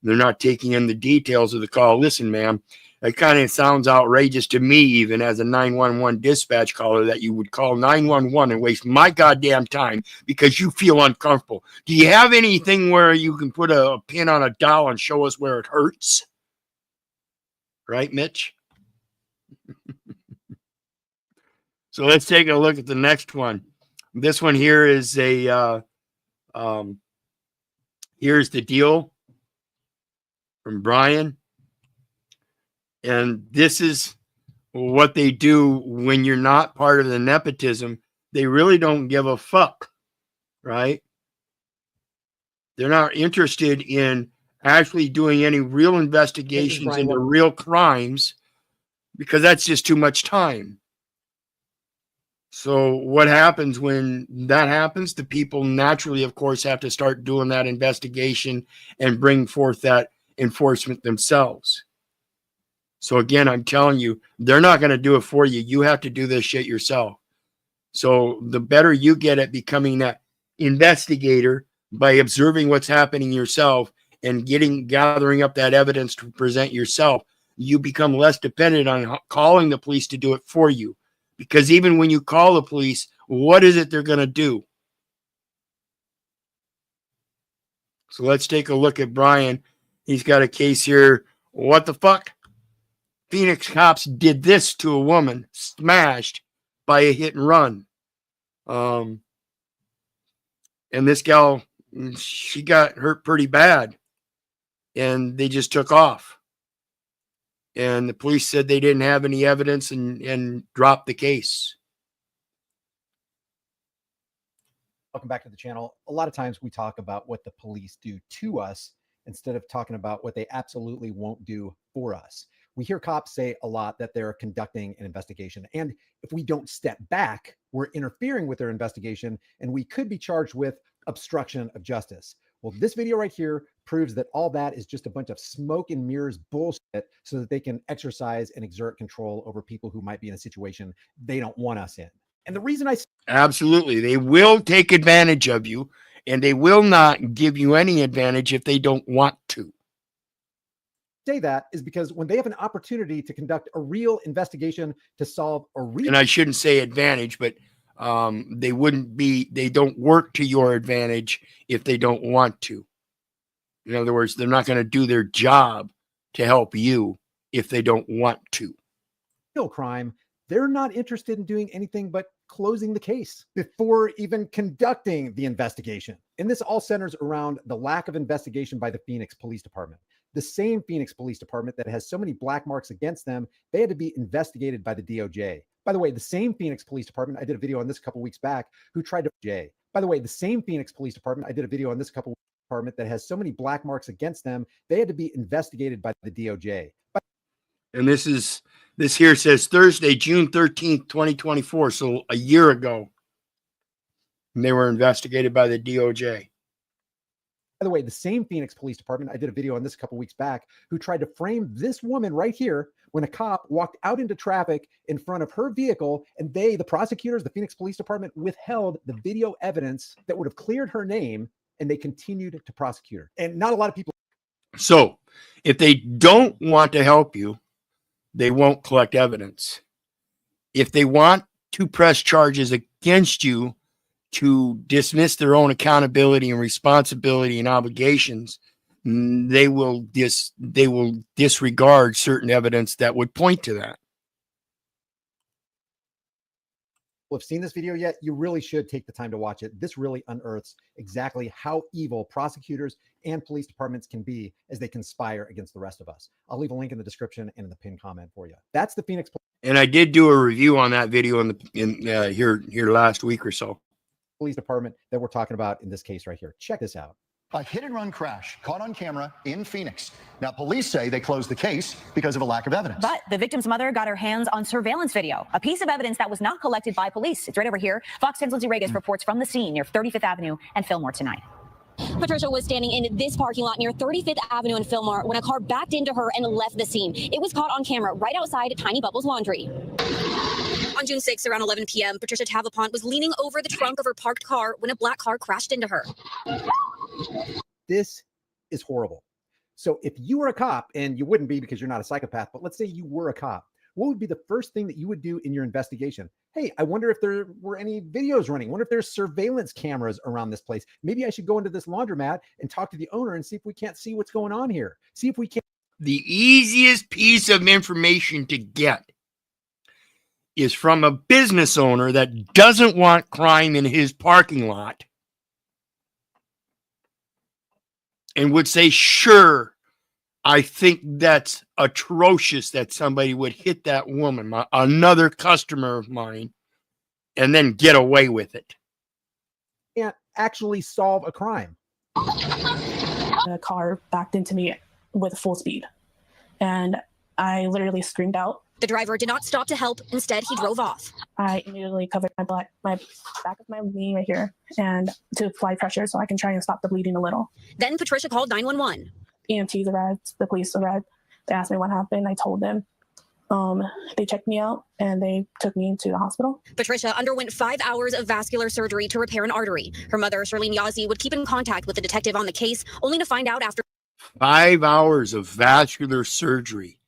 They're not taking in the details of the call. Listen, ma'am, that kind of sounds outrageous to me, even as a 911 dispatch caller, that you would call 911 and waste my goddamn time because you feel uncomfortable. Do you have anything where you can put a pin on a doll and show us where it hurts? Right, Mitch? So let's take a look at the next one. This one here is a, here's the deal from Brian. And this is what they do when you're not part of the nepotism. They really don't give a fuck, right? They're not interested in actually doing any real investigations into real crimes because that's just too much time. So what happens when that happens? The people naturally, of course, have to start doing that investigation and bring forth that enforcement themselves. So again, I'm telling you, they're not going to do it for you. You have to do this shit yourself. So the better you get at becoming that investigator by observing what's happening yourself and gathering up that evidence to present yourself, you become less dependent on calling the police to do it for you. Because even when you call the police, what is it they're going to do? So let's take a look at Brian. He's got a case here. What the fuck? Phoenix cops did this to a woman, smashed by a hit and run. And this gal, she got hurt pretty bad. And they just took off. And the police said they didn't have any evidence and dropped the case. Welcome back to the channel. A lot of times we talk about what the police do to us instead of talking about what they absolutely won't do for us. We hear cops say a lot that they're conducting an investigation. And if we don't step back, we're interfering with their investigation and we could be charged with obstruction of justice. Well, this video right here proves that all that is just a bunch of smoke and mirrors bullshit so that they can exercise and exert control over people who might be in a situation they don't want us in. And the reason I... Absolutely. They will take advantage of you and they will not give you any advantage if they don't want to. Say that is because when they have an opportunity to conduct a real investigation to solve a real... And I shouldn't say advantage, but they don't work to your advantage if they don't want to. In other words, they're not going to do their job to help you if they don't want to. Real crime, they're not interested in doing anything but closing the case, before even conducting the investigation. And this all centers around the lack of investigation by the Phoenix Police Department. The same Phoenix Police Department that has so many black marks against them, they had to be investigated by the DOJ. By the way, the same Phoenix Police Department, I did a video on this a couple weeks back, who tried to By the way, the same Phoenix Police Department, I did a video on this a couple department that has so many black marks against them, they had to be investigated by the DOJ. And this here says Thursday, June 13th, 2024. So a year ago, and they were investigated by the DOJ. By the way, the same Phoenix Police Department, I did a video on this a couple weeks back, who tried to frame this woman right here when a cop walked out into traffic in front of her vehicle, and the prosecutors, the Phoenix Police Department, withheld the video evidence that would have cleared her name, and they continued to prosecute her. And not a lot of people. So if they don't want to help you, they won't collect evidence. If they want to press charges against you to dismiss their own accountability and responsibility and obligations, they will disregard certain evidence that would point to that. Have seen this video yet, you really should take the time to watch it. This really unearths exactly how evil prosecutors and police departments can be as they conspire against the rest of us. I'll leave a link in the description and in the pinned comment for you. That's the Phoenix. And I did do a review on that video here last week or so. Police department that we're talking about in this case right here. Check this out. A hit-and-run crash caught on camera in Phoenix. Now, police say they closed the case because of a lack of evidence. But the victim's mother got her hands on surveillance video, a piece of evidence that was not collected by police. It's right over here. Fox 10's Lindsay Regas reports from the scene near 35th Avenue and Fillmore tonight. Patricia was standing in this parking lot near 35th Avenue and Fillmore when a car backed into her and left the scene. It was caught on camera right outside Tiny Bubbles Laundry. On June 6th, around 11 p.m., Patricia Tavapont was leaning over the trunk of her parked car when a black car crashed into her. This is horrible. So if you were a cop, and you wouldn't be because you're not a psychopath, but let's say you were a cop, what would be the first thing that you would do in your investigation? Hey, I wonder if there were any videos running. I wonder if there's surveillance cameras around this place. Maybe I should go into this laundromat and talk to the owner and see if we can't see what's going on here. See if we can. The easiest piece of information to get is from a business owner that doesn't want crime in his parking lot and would say, sure, I think that's atrocious that somebody would hit that woman, another customer of mine, and then get away with it. Can't actually solve a crime. A car backed into me with full speed, and I literally screamed out. The driver did not stop to help. Instead, he drove off. I immediately covered my back of my knee right here and to apply pressure so I can try and stop the bleeding a little. Then Patricia called 911. EMTs arrived, the police arrived. They asked me what happened. I told them. They checked me out and they took me to the hospital. Patricia underwent 5 hours of vascular surgery to repair an artery. Her mother, Charlene Yazzie, would keep in contact with the detective on the case, only to find out after 5 hours of vascular surgery.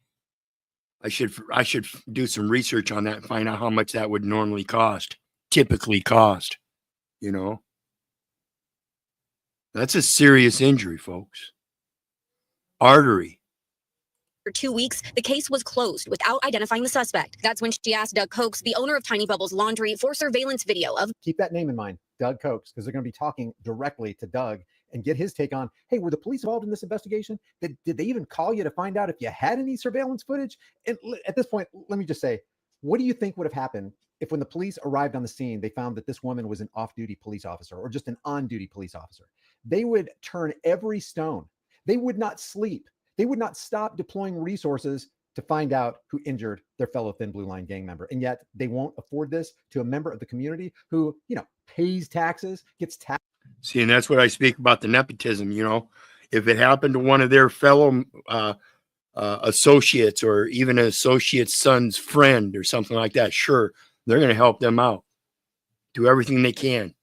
I should do some research on that and find out how much that would normally cost, typically cost, you know. That's a serious injury, folks. Artery. For 2 weeks, the case was closed without identifying the suspect. That's when she asked Doug Cokes, the owner of Tiny Bubbles Laundry, for surveillance video of. Keep that name in mind, Doug Cokes, because they're going to be talking directly to Doug and get his take on, hey, were the police involved in this investigation? Did they even call you to find out if you had any surveillance footage? And at this point, let me just say, what do you think would have happened if when the police arrived on the scene, they found that this woman was an off-duty police officer or just an on-duty police officer? They would turn every stone. They would not sleep. They would not stop deploying resources to find out who injured their fellow Thin Blue Line gang member. And yet they won't afford this to a member of the community who, pays taxes, gets taxed. See, and that's what I speak about the nepotism, if it happened to one of their fellow associates or even an associate's son's friend or something like that, sure, they're going to help them out. Do everything they can.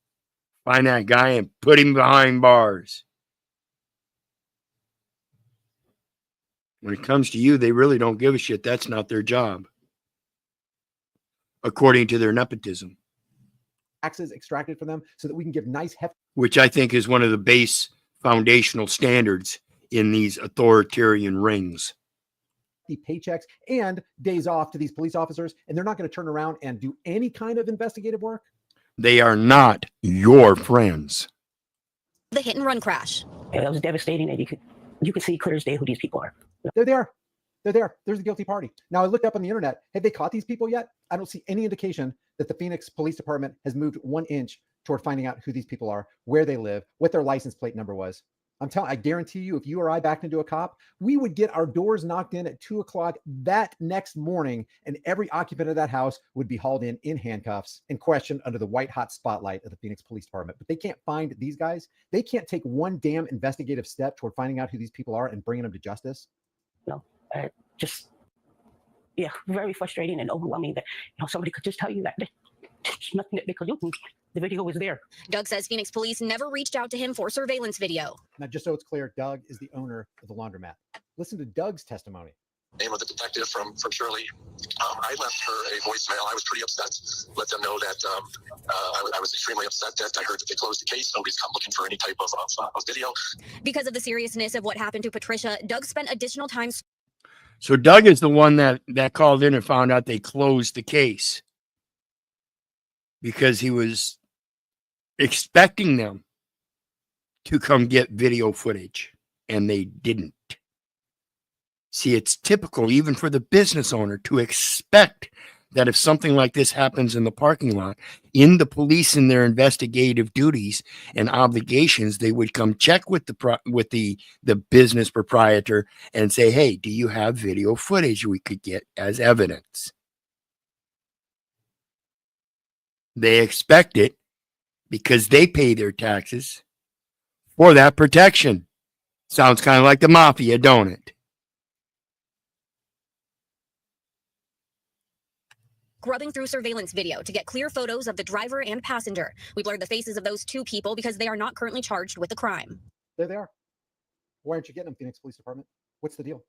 Find that guy and put him behind bars. When it comes to you, they really don't give a shit. That's not their job, according to their nepotism. Taxes extracted from them so that we can give nice hefty. Which I think is one of the base foundational standards in these authoritarian rings. hefty paychecks and days off to these police officers, and they're not going to turn around and do any kind of investigative work? They are not your friends. The hit and run crash. Yeah, that was devastating. And you could see clear as day who these people are. They're there. They're there. There's the guilty party. Now, I looked up on the internet. Have they caught these people yet? I don't see any indication that the Phoenix Police Department has moved 1 inch toward finding out who these people are, where they live, what their license plate number was. I guarantee you, if you or I backed into a cop, we would get our doors knocked in at 2 o'clock that next morning, and every occupant of that house would be hauled in handcuffs and questioned under the white hot spotlight of the Phoenix Police Department. But they can't find these guys. They can't take one damn investigative step toward finding out who these people are and bringing them to justice. No, just, yeah, very frustrating and overwhelming that, somebody could just tell you that there's nothing that they could do. The video was there. Doug says Phoenix police never reached out to him for surveillance video. Now, just so it's clear, Doug is the owner of the laundromat. Listen to Doug's testimony. Name of the detective from Shirley. I left her a voicemail. I was pretty upset. Let them know that I was extremely upset that I heard that they closed the case. Nobody's come looking for any type of video. Because of the seriousness of what happened to Patricia, Doug spent additional time. So Doug is the one that called in and found out they closed the case because he was expecting them to come get video footage, and they didn't. See, it's typical even for the business owner to expect that if something like this happens in the parking lot, in the police and their investigative duties and obligations, they would come check with the business proprietor and say, hey, do you have video footage we could get as evidence? They expect it because they pay their taxes for that protection. Sounds kind of like the mafia, don't it? Grubbing through surveillance video to get clear photos of the driver and passenger. We blurred the faces of those 2 people because they are not currently charged with the crime. There they are. Why aren't you getting them, Phoenix Police Department? What's the deal?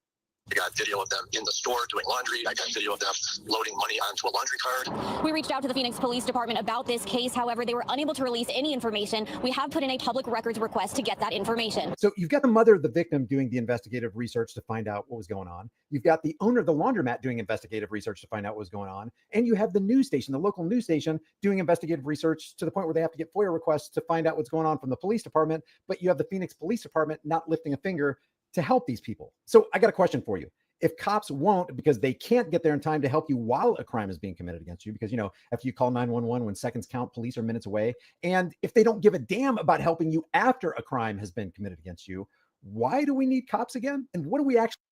I got video of them in the store doing laundry. I got video of them loading money onto a laundry card. We reached out to the Phoenix Police Department about this case. However, they were unable to release any information. We have put in a public records request to get that information. So you've got the mother of the victim doing the investigative research to find out what was going on. You've got the owner of the laundromat doing investigative research to find out what was going on. And you have the news station, the local news station, doing investigative research to the point where they have to get FOIA requests to find out what's going on from the police department. But you have the Phoenix Police Department not lifting a finger to help these people. So I got a question for you. If cops won't, because they can't get there in time to help you while a crime is being committed against you, because, after you call 911, when seconds count, police are minutes away. And if they don't give a damn about helping you after a crime has been committed against you, why do we need cops again? And what do we actually?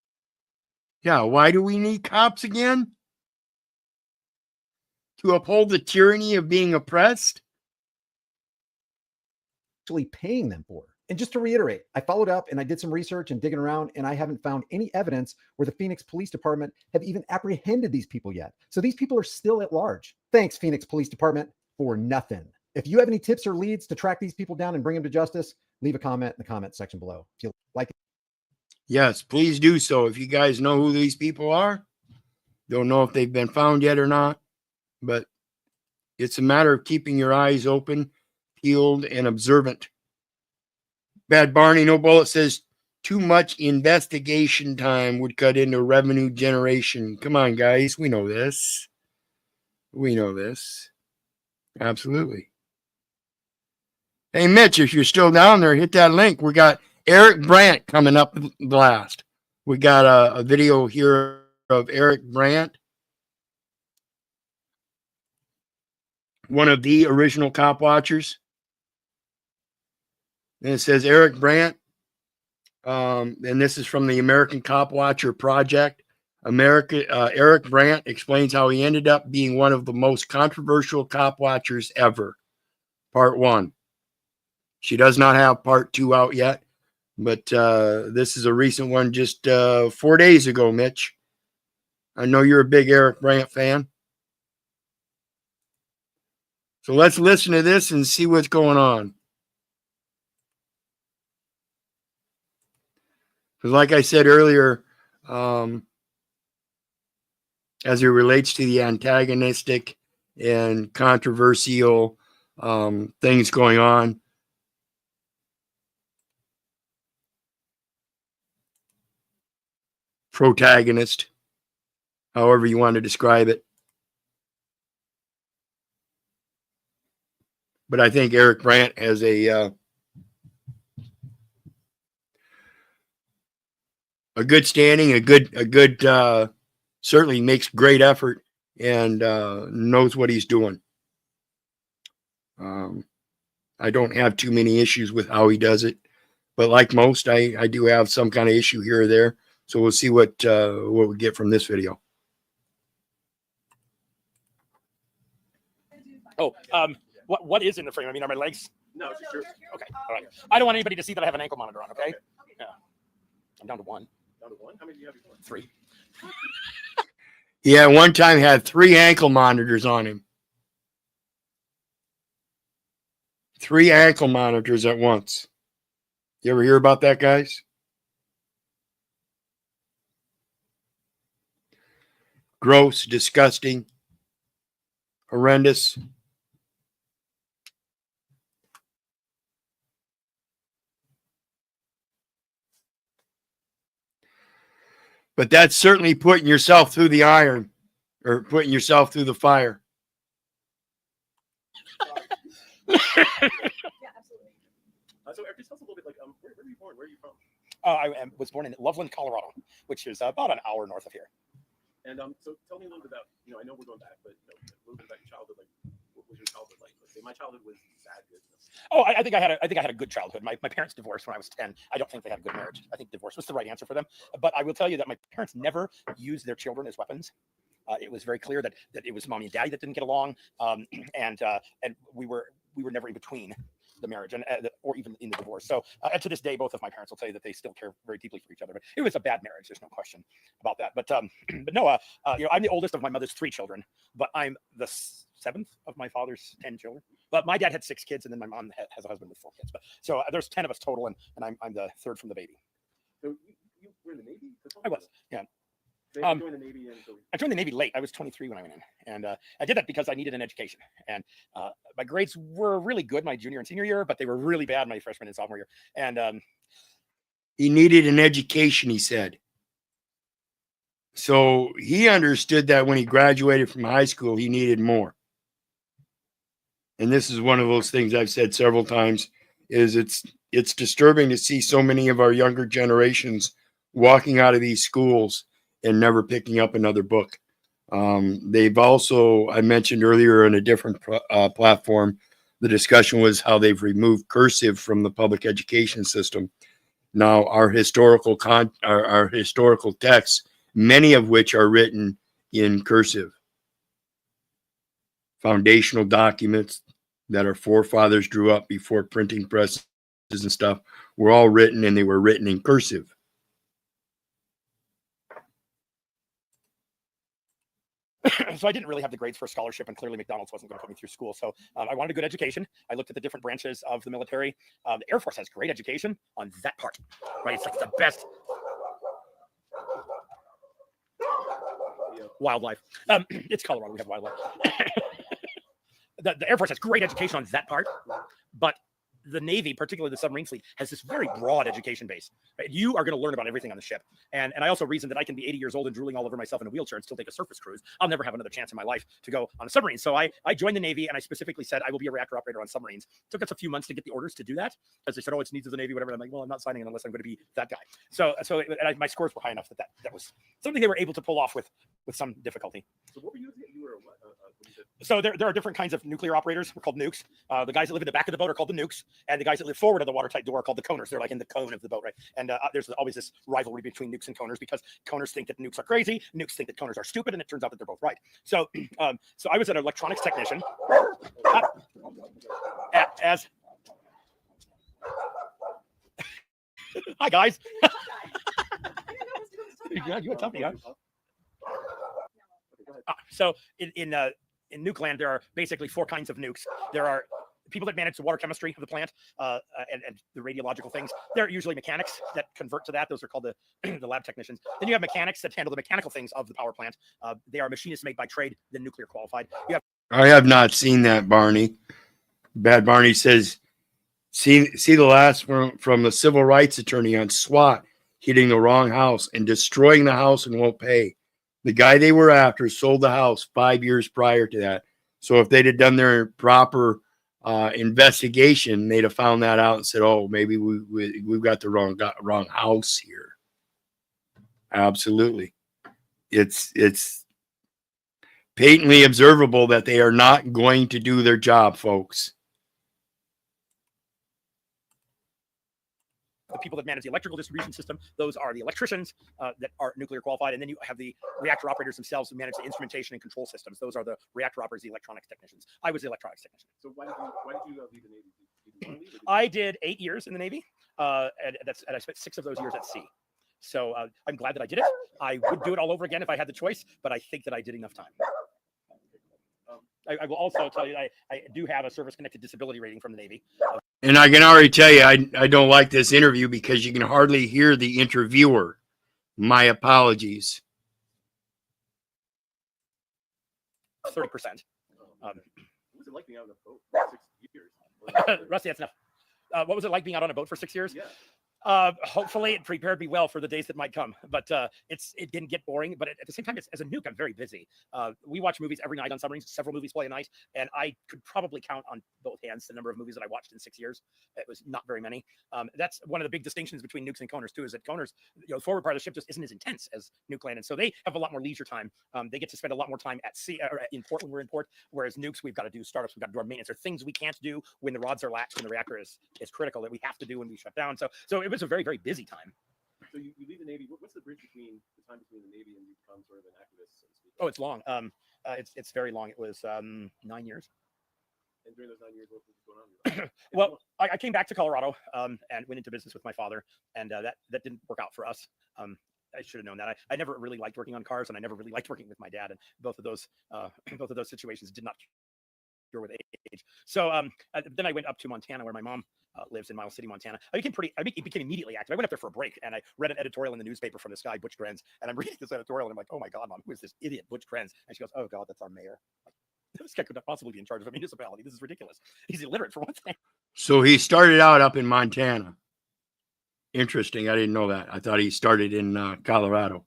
Yeah, why do we need cops again? To uphold the tyranny of being oppressed? Actually paying them for. And just to reiterate, I followed up and I did some research and digging around, and I haven't found any evidence where the Phoenix Police Department have even apprehended these people yet. So these people are still at large. Thanks, Phoenix Police Department, for nothing. If you have any tips or leads to track these people down and bring them to justice, leave a comment in the comment section below. If you like it. Yes, please do so. If you guys know who these people are, don't know if they've been found yet or not, but it's a matter of keeping your eyes open, peeled, and observant. Bad Barney, no bullet says too much investigation time would cut into revenue generation. Come on, guys. We know this. We know this. Absolutely. Hey, Mitch, if you're still down there, hit that link. We got Eric Brandt coming up last. We got a video here of Eric Brandt, one of the original cop watchers. And it says Eric Brandt, and this is from the American Cop Watcher Project. Eric Brandt explains how he ended up being one of the most controversial cop watchers ever. Part 1. She does not have part 2 out yet, but this is a recent one just 4 days ago, Mitch. I know you're a big Eric Brandt fan. So let's listen to this and see what's going on. Because like I said earlier, as it relates to the antagonistic and controversial things going on, protagonist, however you want to describe it. But I think Eric Brandt has a good standing, a good certainly makes great effort and knows what he's doing. I don't have too many issues with how he does it, but like most, I do have some kind of issue here or there. So we'll see what we get from this video. Oh, what is in the frame? I mean, are my legs? No, it's just yours. Okay, all right. I don't want anybody to see that I have an ankle monitor on. Okay. Yeah. I'm down to one. Down to one. How many do you have before? 3. He at one time had 3 ankle monitors on him. 3 ankle monitors at once. You ever hear about that, guys? Gross, disgusting, horrendous. But that's certainly putting yourself through the iron or putting yourself through the fire. Yeah, absolutely. So, Eric, just tell us a little bit, like, where were you born? Where are you from? I was born in Loveland, Colorado, which is about an hour north of here. And so, tell me a little bit about, I know we're going back, but a little bit about your childhood. Like, what was your childhood like? Let's say my childhood was bad. Good. Oh, I think I had a good childhood. My parents divorced when I was 10. I don't think they had a good marriage. I think divorce was the right answer for them. But I will tell you that my parents never used their children as weapons. It was very clear that it was mommy and daddy that didn't get along, and we were never in between the marriage and or even in the divorce. So to this day, both of my parents will tell you that they still care very deeply for each other. But it was a bad marriage. There's no question about that. But no, I'm the oldest of my mother's 3 children, but I'm the 7th of my father's 10 children. But my dad had 6 kids, and then my mom has a husband with 4 kids. But so there's 10 of us total, and I'm the 3rd from the baby. So you were in the Navy? I was, yeah. I joined the Navy late. I was 23 when I went in, and I did that because I needed an education. And my grades were really good my junior and senior year, but they were really bad my freshman and sophomore year. And he needed an education, he said. So he understood that when he graduated from high school, he needed more. And this is one of those things I've said several times, is it's disturbing to see so many of our younger generations walking out of these schools and never picking up another book. They've also, I mentioned earlier in a different platform, the discussion was how they've removed cursive from the public education system. Now, our historical texts, many of which are written in cursive. Foundational documents that our forefathers drew up before printing presses and stuff were all written, and they were written in cursive. So I didn't really have the grades for a scholarship, and clearly McDonald's wasn't going to put me through school. So I wanted a good education. I looked at the different branches of the military. The Air Force has great education on that part, right? It's like the best. Wildlife. It's Colorado. We have wildlife. The Air Force has great education on that part, but the Navy, particularly the submarine fleet, has this very broad education base. Right? You are going to learn about everything on the ship. And I also reason that I can be 80 years old and drooling all over myself in a wheelchair and still take a surface cruise. I'll never have another chance in my life to go on a submarine. So I joined the Navy, and I specifically said I will be a reactor operator on submarines. It took us a few months to get the orders to do that, because they said, oh, it's needs of the Navy, whatever. And I'm like, well, I'm not signing it unless I'm going to be that guy. So my scores were high enough that was something they were able to pull off with some difficulty. So what were you? You were what? So there are different kinds of nuclear operators. We're called nukes. The guys that live in the back of the boat are called the nukes, and the guys that live forward of the watertight door are called the coners. They're like in the cone of the boat, right? And there's always this rivalry between nukes and coners, because coners think that nukes are crazy, nukes think that coners are stupid, and it turns out that they're both right. So I was an electronics technician. As hi guys. Yeah, you tough, huh? So in nuke land, there are basically 4 kinds of nukes. There are people that manage the water chemistry of the plant and the radiological things. They're usually mechanics that convert to that. Those are called the lab technicians. Then you have mechanics that handle the mechanical things of the power plant. They are machinists made by trade, then nuclear qualified. I have not seen that, Barney. Bad Barney says, see the last from the civil rights attorney on SWAT hitting the wrong house and destroying the house and won't pay. The guy they were after sold the house 5 years prior to that. So if they'd have done their proper investigation, they'd have found that out and said, "Oh, maybe we've got the wrong house here." Absolutely, it's patently observable that they are not going to do their job, folks. The people that manage the electrical distribution system, those are the electricians that are nuclear qualified. And then you have the reactor operators themselves who manage the instrumentation and control systems. Those are the reactor operators, the electronics technicians. I was the electronics technician. So why did you leave the Navy? Did you want to leave, I did 8 years in the Navy, and I spent 6 of those years at sea. So I'm glad that I did it. I would do it all over again if I had the choice, but I think that I did enough time. I will also tell you, I do have a service-connected disability rating from the Navy. And I can already tell you, I don't like this interview because you can hardly hear the interviewer. My apologies. 30%. What was it like being out on a boat for 6 years? Rusty, that's enough. What was it like being out on a boat for 6 years? Yeah. Hopefully it prepared me well for the days that might come, but it didn't get boring. But at the same time, as a nuke, I'm very busy. We watch movies every night on submarines. Several movies play a night, and I could probably count on both hands the number of movies that I watched in 6 years. It was not very many. That's one of the big distinctions between nukes and coners too, is that coners, the forward part of the ship just isn't as intense as nuke land, and so they have a lot more leisure time. They get to spend a lot more time at sea or in port when we're in port, whereas nukes, we've got to do startups, we've got to do our maintenance, or things we can't do when the rods are latched, when the reactor is critical, that we have to do when we shut down. So it was a very, very busy time. So you leave the Navy. What's the bridge between the time between the Navy and you become sort of an activist, so to speak? Oh, it's long. It's very long. It was 9 years. And during those 9 years, what was going on? Well, I came back to Colorado and went into business with my father, and that didn't work out for us. I should have known that. I never really liked working on cars, and I never really liked working with my dad, and both of those situations did not cure with age. So then I went up to Montana, where my mom lives in Miles City, Montana. I became immediately active. I went up there for a break, and I read an editorial in the newspaper from this guy, Butch Grenz, and I'm reading this editorial, and I'm like, "Oh my God, Mom, who is this idiot, Butch Grenz?" And she goes, "Oh God, that's our mayor." This guy could not possibly be in charge of a municipality. This is ridiculous. He's illiterate for one thing. So he started out up in Montana. Interesting. I didn't know that. I thought he started in Colorado.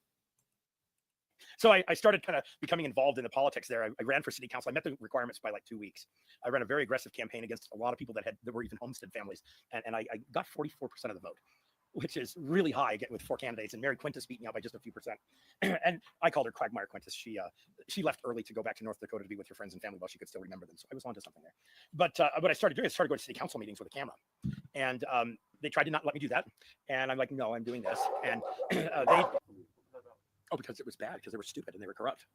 So I started kind of becoming involved in the politics there. I ran for city council. I met the requirements by like 2 weeks. I ran a very aggressive campaign against a lot of people that were even homestead families. And I got 44% of the vote, which is really high with 4 candidates. And Mary Quintus beat me out by just a few percent. And I called her Quagmire Quintus. She left early to go back to North Dakota to be with her friends and family while she could still remember them. So I was onto something there. But what I started doing is started going to city council meetings with a camera. And they tried to not let me do that. And I'm like, no, I'm doing this. And because it was bad, because they were stupid and they were corrupt.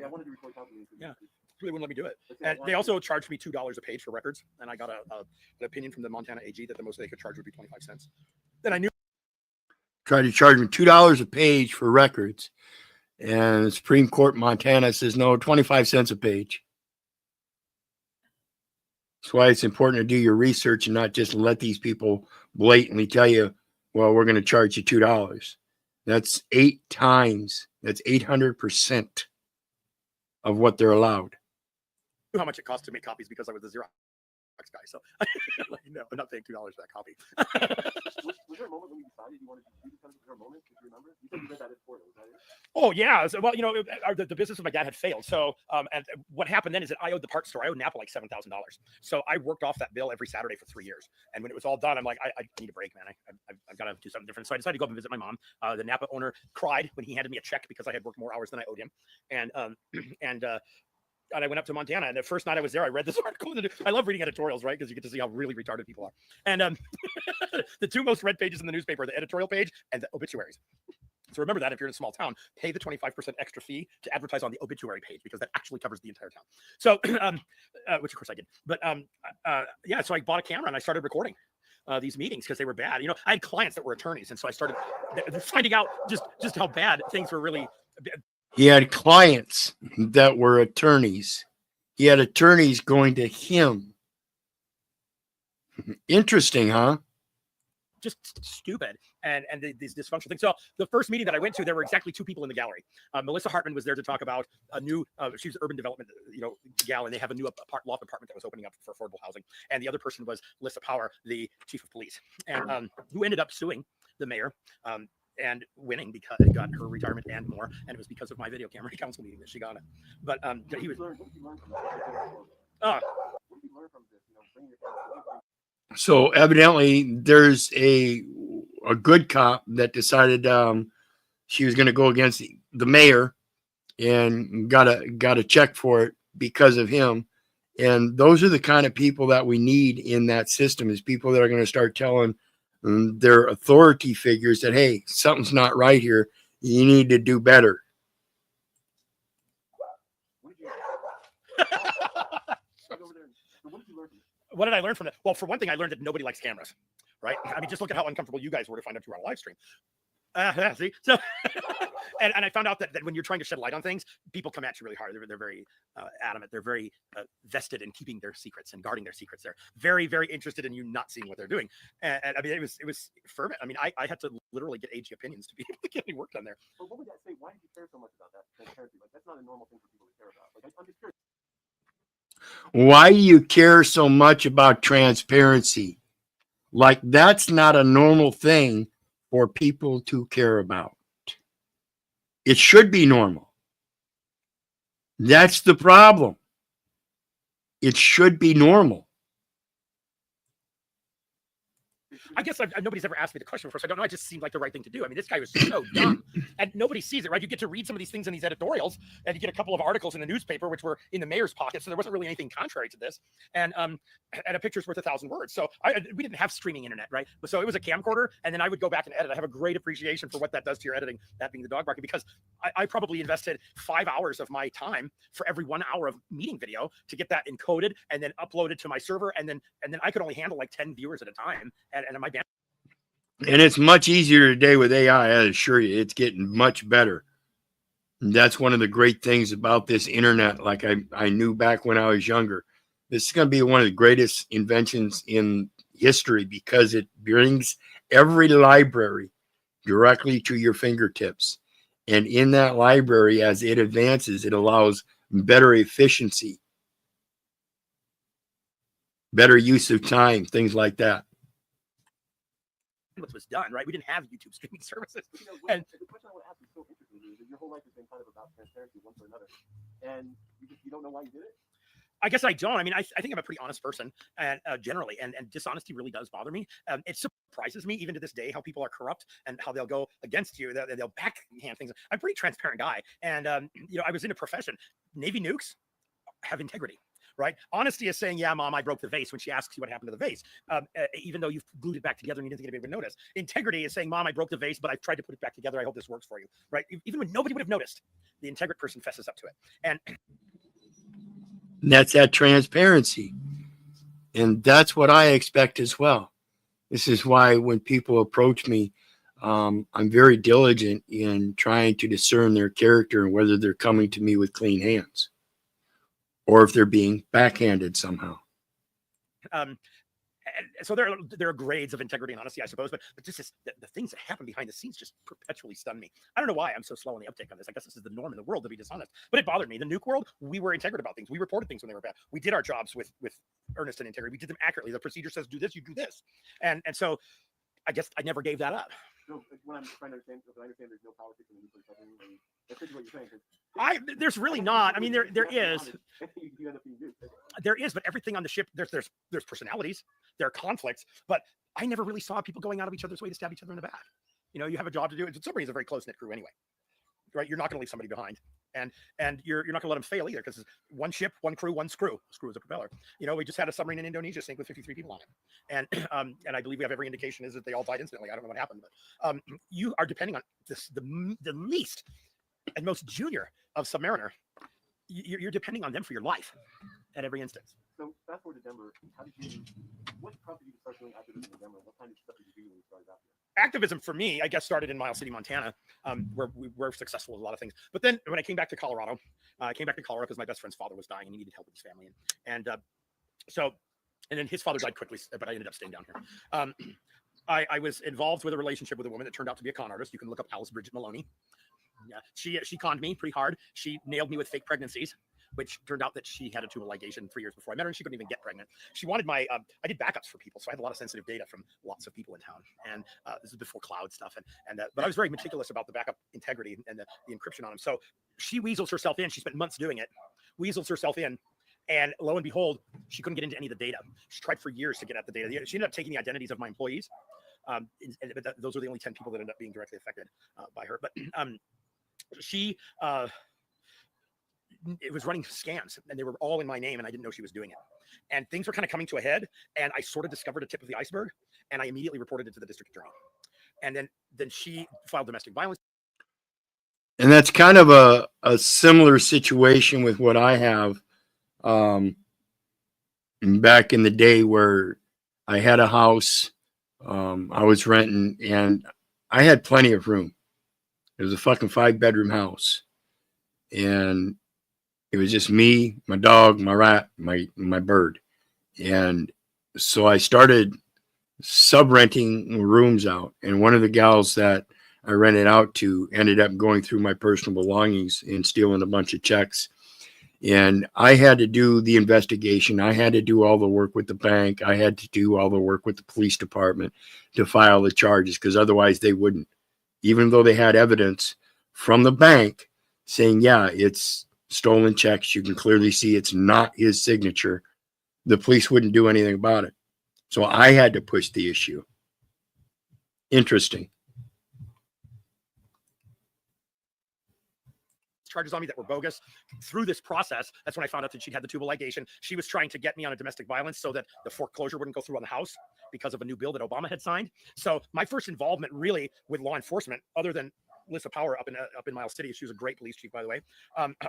I wanted to record council meetings. Yeah, they wouldn't let me do it. And they also charged me $2 a page for records. And I got an opinion from the Montana AG that the most they could charge would be 25 cents. Then I knew. Tried to charge me $2 a page for records. And the Supreme Court Montana says, no, 25 cents a page. That's why it's important to do your research and not just let these people blatantly tell you, well, we're going to charge you $2. That's 8 times. That's 800% of what they're allowed. How much it cost to make copies because I was a Xerox guy. So no, I'm not paying $2 for that copy. Was there a moment when you decided you wanted to do this? Was there a moment? Do you remember? You said you read that editorial. Was that it? Oh yeah. So, well, the business of my dad had failed. So and what happened then is that I owed the parts store. I owed Napa like $7,000. So I worked off that bill every Saturday for 3 years. And when it was all done, I'm like, I need a break, man. I've got to do something different. So I decided to go up and visit my mom. The Napa owner cried when he handed me a check because I had worked more hours than I owed him. And I went up to Montana, and the first night I was there, I read this article. I love reading editorials, right? Because you get to see how really retarded people are. And the 2 most read pages in the newspaper are the editorial page and the obituaries. So remember that if you're in a small town, pay the 25% extra fee to advertise on the obituary page, because that actually covers the entire town. So, which of course I did. But yeah, so I bought a camera and I started recording these meetings because they were bad. I had clients that were attorneys, and so I started finding out just how bad things were really. He had clients that were attorneys. He had attorneys going to him. Interesting, huh? Just stupid and these dysfunctional things. So the first meeting that I went to, there were exactly 2 people in the gallery. Melissa Hartman was there to talk about a new, she's urban development, gal, and they have a new loft apartment that was opening up for affordable housing. And the other person was C.O.W.A.R.D.S, the chief of police, and who ended up suing the mayor. and winning because it got her retirement and more, and it was because of my video camera council meeting that she got it. But he was. So evidently, there's a good cop that decided she was going to go against the mayor, and got a check for it because of him. And those are the kind of people that we need in that system, is people that are going to start telling their authority figures that, hey, something's not right here. You need to do better. What did I learn from it? Well, for one thing, I learned that nobody likes cameras, right? I mean, just look at how uncomfortable you guys were to find out you were on a live stream. See, so and I found out that when you're trying to shed light on things, people come at you really hard. They're very adamant. They're very vested in keeping their secrets and guarding their secrets. They're very, very interested in you not seeing what they're doing. And I mean, it was fervent. I mean, I had to literally get AG opinions to be able to get any work done there. But what would that say? Why did you care so much about that transparency? Like, that's not a normal thing for people to care about. Like, I'm just curious. Why do you care so much about transparency? Like, that's not a normal thing for people to care about. It should be normal. That's the problem. It should be normal. I guess nobody's ever asked me the question before, so I don't know. It just seemed like the right thing to do. I mean, this guy was so dumb, and nobody sees it, right? You get to read some of these things in these editorials, and you get a couple of articles in the newspaper, which were in the mayor's pocket, so there wasn't really anything contrary to this. And a picture's worth 1,000 words. So we didn't have streaming internet, right? So it was a camcorder, and then I would go back and edit. I have a great appreciation for what that does to your editing, that being the dog barking, because I probably invested 5 hours of my time for every 1 hour of meeting video to get that encoded and then uploaded to my server, and then I could only handle like 10 viewers at a time, and my band. And it's much easier today with AI, I assure you. It's getting much better. And that's one of the great things about this internet, like I knew back when I was younger. This is going to be one of the greatest inventions in history, because it brings every library directly to your fingertips. And in that library, as it advances, it allows better efficiency, better use of time, things like that. Was done, right? We didn't have YouTube streaming services. You know, And the question I want to ask is so interesting, is that your whole life has been kind of about transparency one for another, and you don't know why you did it? I guess I don't. I mean, I think I'm a pretty honest person, and generally, and dishonesty really does bother me. It surprises me even to this day how people are corrupt and how they'll go against you. They'll backhand things. I'm a pretty transparent guy, and you know, I was in a profession. Navy nukes have integrity. Right? Honesty is saying, yeah, mom, I broke the vase, when she asks you what happened to the vase, even though you've glued it back together and you didn't think anybody would notice. Integrity is saying, mom, I broke the vase, but I've tried to put it back together. I hope this works for you. Right? Even when nobody would have noticed, the integrate person fesses up to it. And that's that transparency. And that's what I expect as well. This is why when people approach me, I'm very diligent in trying to discern their character and whether they're coming to me with clean hands, or if they're being backhanded somehow. So there are grades of integrity and honesty, I suppose, but just the things that happen behind the scenes just perpetually stun me. I don't know why I'm so slow on the uptake on this. I guess this is the norm in the world to be dishonest, but it bothered me. The nuke world, we were integrate about things. We reported things when they were bad. We did our jobs with earnest and integrity. We did them accurately. The procedure says do this, you do this, and so I guess I never gave that up. So what I'm trying to understand, because I understand there's no politics in the nuclear submarine, and that's what you're saying. There's really not. I mean, there is. There is, but everything on the ship, there's personalities, there are conflicts, but I never really saw people going out of each other's way to stab each other in the back. You know, you have a job to do. Submarine is a very close-knit crew anyway, right? You're not going to leave somebody behind, and you're not going to let them fail either, because one ship, one crew, one screw. Screw is a propeller. You know, we just had a submarine in Indonesia sink with 53 people on it, and I believe we have every indication is that they all died instantly. I don't know what happened, but you are depending on this, the least and most junior of submariner. You're depending on them for your life at every instance. So fast forward to Denver. What prompted you to start doing activism in Denver? What kind of stuff did you do when you started out here? Activism for me, I guess, started in Miles City, Montana, where we were successful with a lot of things. But then when I came back to Colorado, because my best friend's father was dying and he needed help with his family. And then his father died quickly, but I ended up staying down here. I was involved with a relationship with a woman that turned out to be a con artist. You can look up Alice Bridget Maloney. Yeah, she conned me pretty hard. She nailed me with fake pregnancies. which turned out that she had a tubal ligation 3 years before I met her, and she couldn't even get pregnant. She wanted my, I did backups for people, so I had a lot of sensitive data from lots of people in town. And this is before cloud stuff. But I was very meticulous about the backup integrity and the encryption on them. So she weasels herself in. She spent months doing it, weasels herself in. And lo and behold, she couldn't get into any of the data. She tried for years to get at the data. She ended up taking the identities of my employees. But those are the only 10 people that ended up being directly affected by her. But she it was running scams, and they were all in my name, and I didn't know she was doing it. And things were kind of coming to a head, and I sort of discovered a tip of the iceberg, and I immediately reported it to the district attorney. And then she filed domestic violence. And that's kind of a similar situation with what I have back in the day, where I had a house I was renting, and I had plenty of room. It was a fucking 5-bedroom house, and it was just me, my dog, my rat, my bird. And so I started sub-renting rooms out, and one of the gals that I rented out to ended up going through my personal belongings and stealing a bunch of checks. And I had to do the investigation. I had to do all the work with the bank. I had to do all the work with the police department to file the charges, because otherwise they wouldn't. Even though they had evidence from the bank saying, yeah, it's stolen checks, you can clearly see it's not his signature, the police wouldn't do anything about it. So I had to push the issue. Interesting. Charges on me that were bogus. Through this process, that's when I found out that she'd had the tubal ligation. She was trying to get me on a domestic violence so that the foreclosure wouldn't go through on the house because of a new bill that Obama had signed. So my first involvement really with law enforcement, other than Lisa Power up in Miles City, she was a great police chief, by the way.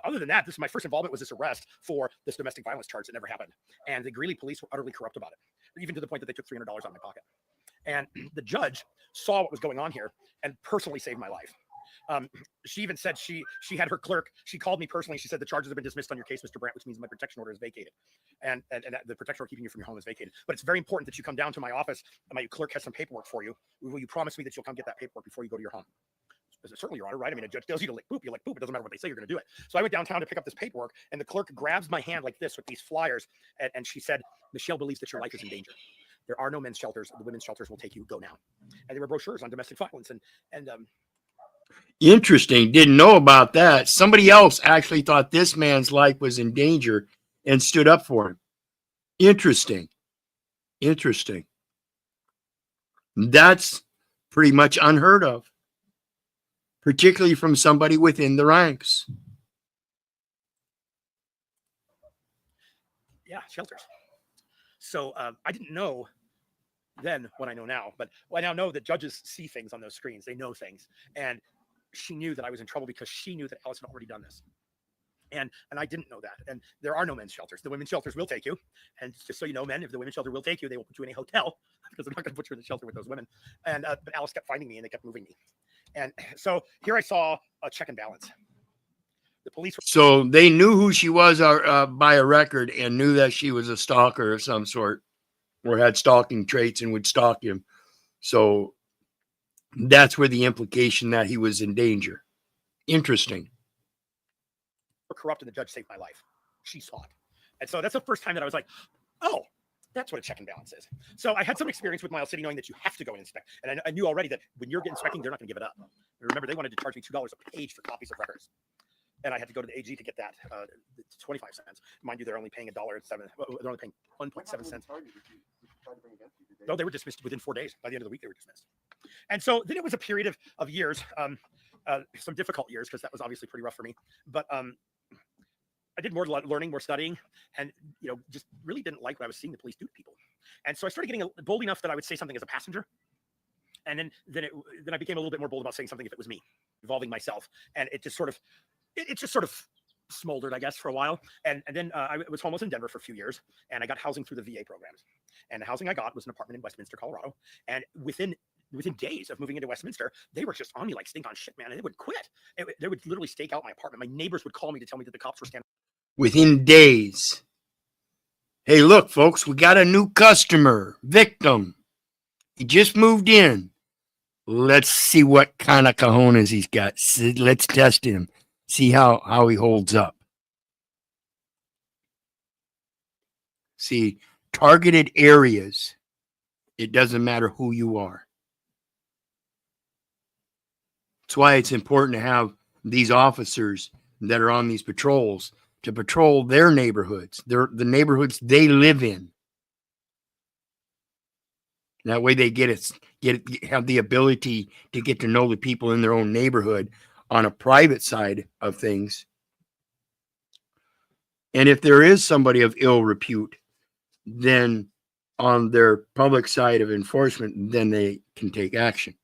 Other than that, my first involvement was this arrest for this domestic violence charge that never happened. And the Greeley police were utterly corrupt about it, even to the point that they took $300 out of my pocket. And the judge saw what was going on here and personally saved my life. She even said she had her clerk. She called me personally. She said, the charges have been dismissed on your case, Mr. Brandt, which means my protection order is vacated. And the protection order keeping you from your home is vacated. But it's very important that you come down to my office, and my clerk has some paperwork for you. Will you promise me that you'll come get that paperwork before you go to your home? Certainly, Your Honor, right? I mean, a judge tells you to lick poop, you lick poop. It doesn't matter what they say, you're going to do it. So I went downtown to pick up this paperwork, and the clerk grabs my hand like this with these flyers, and she said, Michelle believes that your life is in danger. There are no men's shelters. The women's shelters will take you. Go now. And there were brochures on domestic violence and Interesting. Didn't know about that. Somebody else actually thought this man's life was in danger and stood up for him. Interesting. Interesting. That's pretty much unheard of, particularly from somebody within the ranks. Yeah, shelters. So I didn't know then what I know now, but I now know that judges see things on those screens. They know things. And she knew that I was in trouble because she knew that Alice had already done this. And I didn't know that. And there are no men's shelters. The women's shelters will take you. And just so you know, men, if the women's shelter will take you, they will put you in a hotel because they're not going to put you in the shelter with those women. And but Alice kept finding me, and they kept moving me. And so here I saw a check and balance. The police. So they knew who she was by a record, and knew that she was a stalker of some sort, or had stalking traits and would stalk him. So that's where the implication that he was in danger. Interesting. Corrupt, and the judge saved my life. She saw it. And so that's the first time that I was like, oh, that's what a check and balance is. So I had some experience with Miles City, knowing that you have to go and inspect. And I knew already that when you're inspecting, they're not going to give it up. Remember, they wanted to charge me $2 a page for copies of records. And I had to go to the AG to get that. 25 cents. Mind you, they're only paying $1.07. They're only paying 1.7 cents. No, they were dismissed within 4 days. By the end of the week, they were dismissed. And so then it was a period of years, some difficult years, because that was obviously pretty rough for me. But I did more learning, more studying, and just really didn't like what I was seeing the police do to people. And so I started getting bold enough that I would say something as a passenger. And then I became a little bit more bold about saying something if it was me, involving myself. And it just sort of smoldered, I guess, for a while. And then I was homeless in Denver for a few years, and I got housing through the VA programs. And the housing I got was an apartment in Westminster, Colorado. And within days of moving into Westminster, they were just on me like stink on shit, man. And they would quit. They would literally stake out my apartment. My neighbors would call me to tell me that the cops were standing. Within days. Hey, look, folks, we got a new customer, victim. He just moved in. Let's see what kind of cojones he's got. Let's test him. See how he holds up. See, targeted areas, it doesn't matter who you are. That's why it's important to have these officers that are on these patrols to patrol their neighborhoods, the neighborhoods they live in. That way they have the ability to get to know the people in their own neighborhood on a private side of things. And if there is somebody of ill repute, then on their public side of enforcement, then they can take action.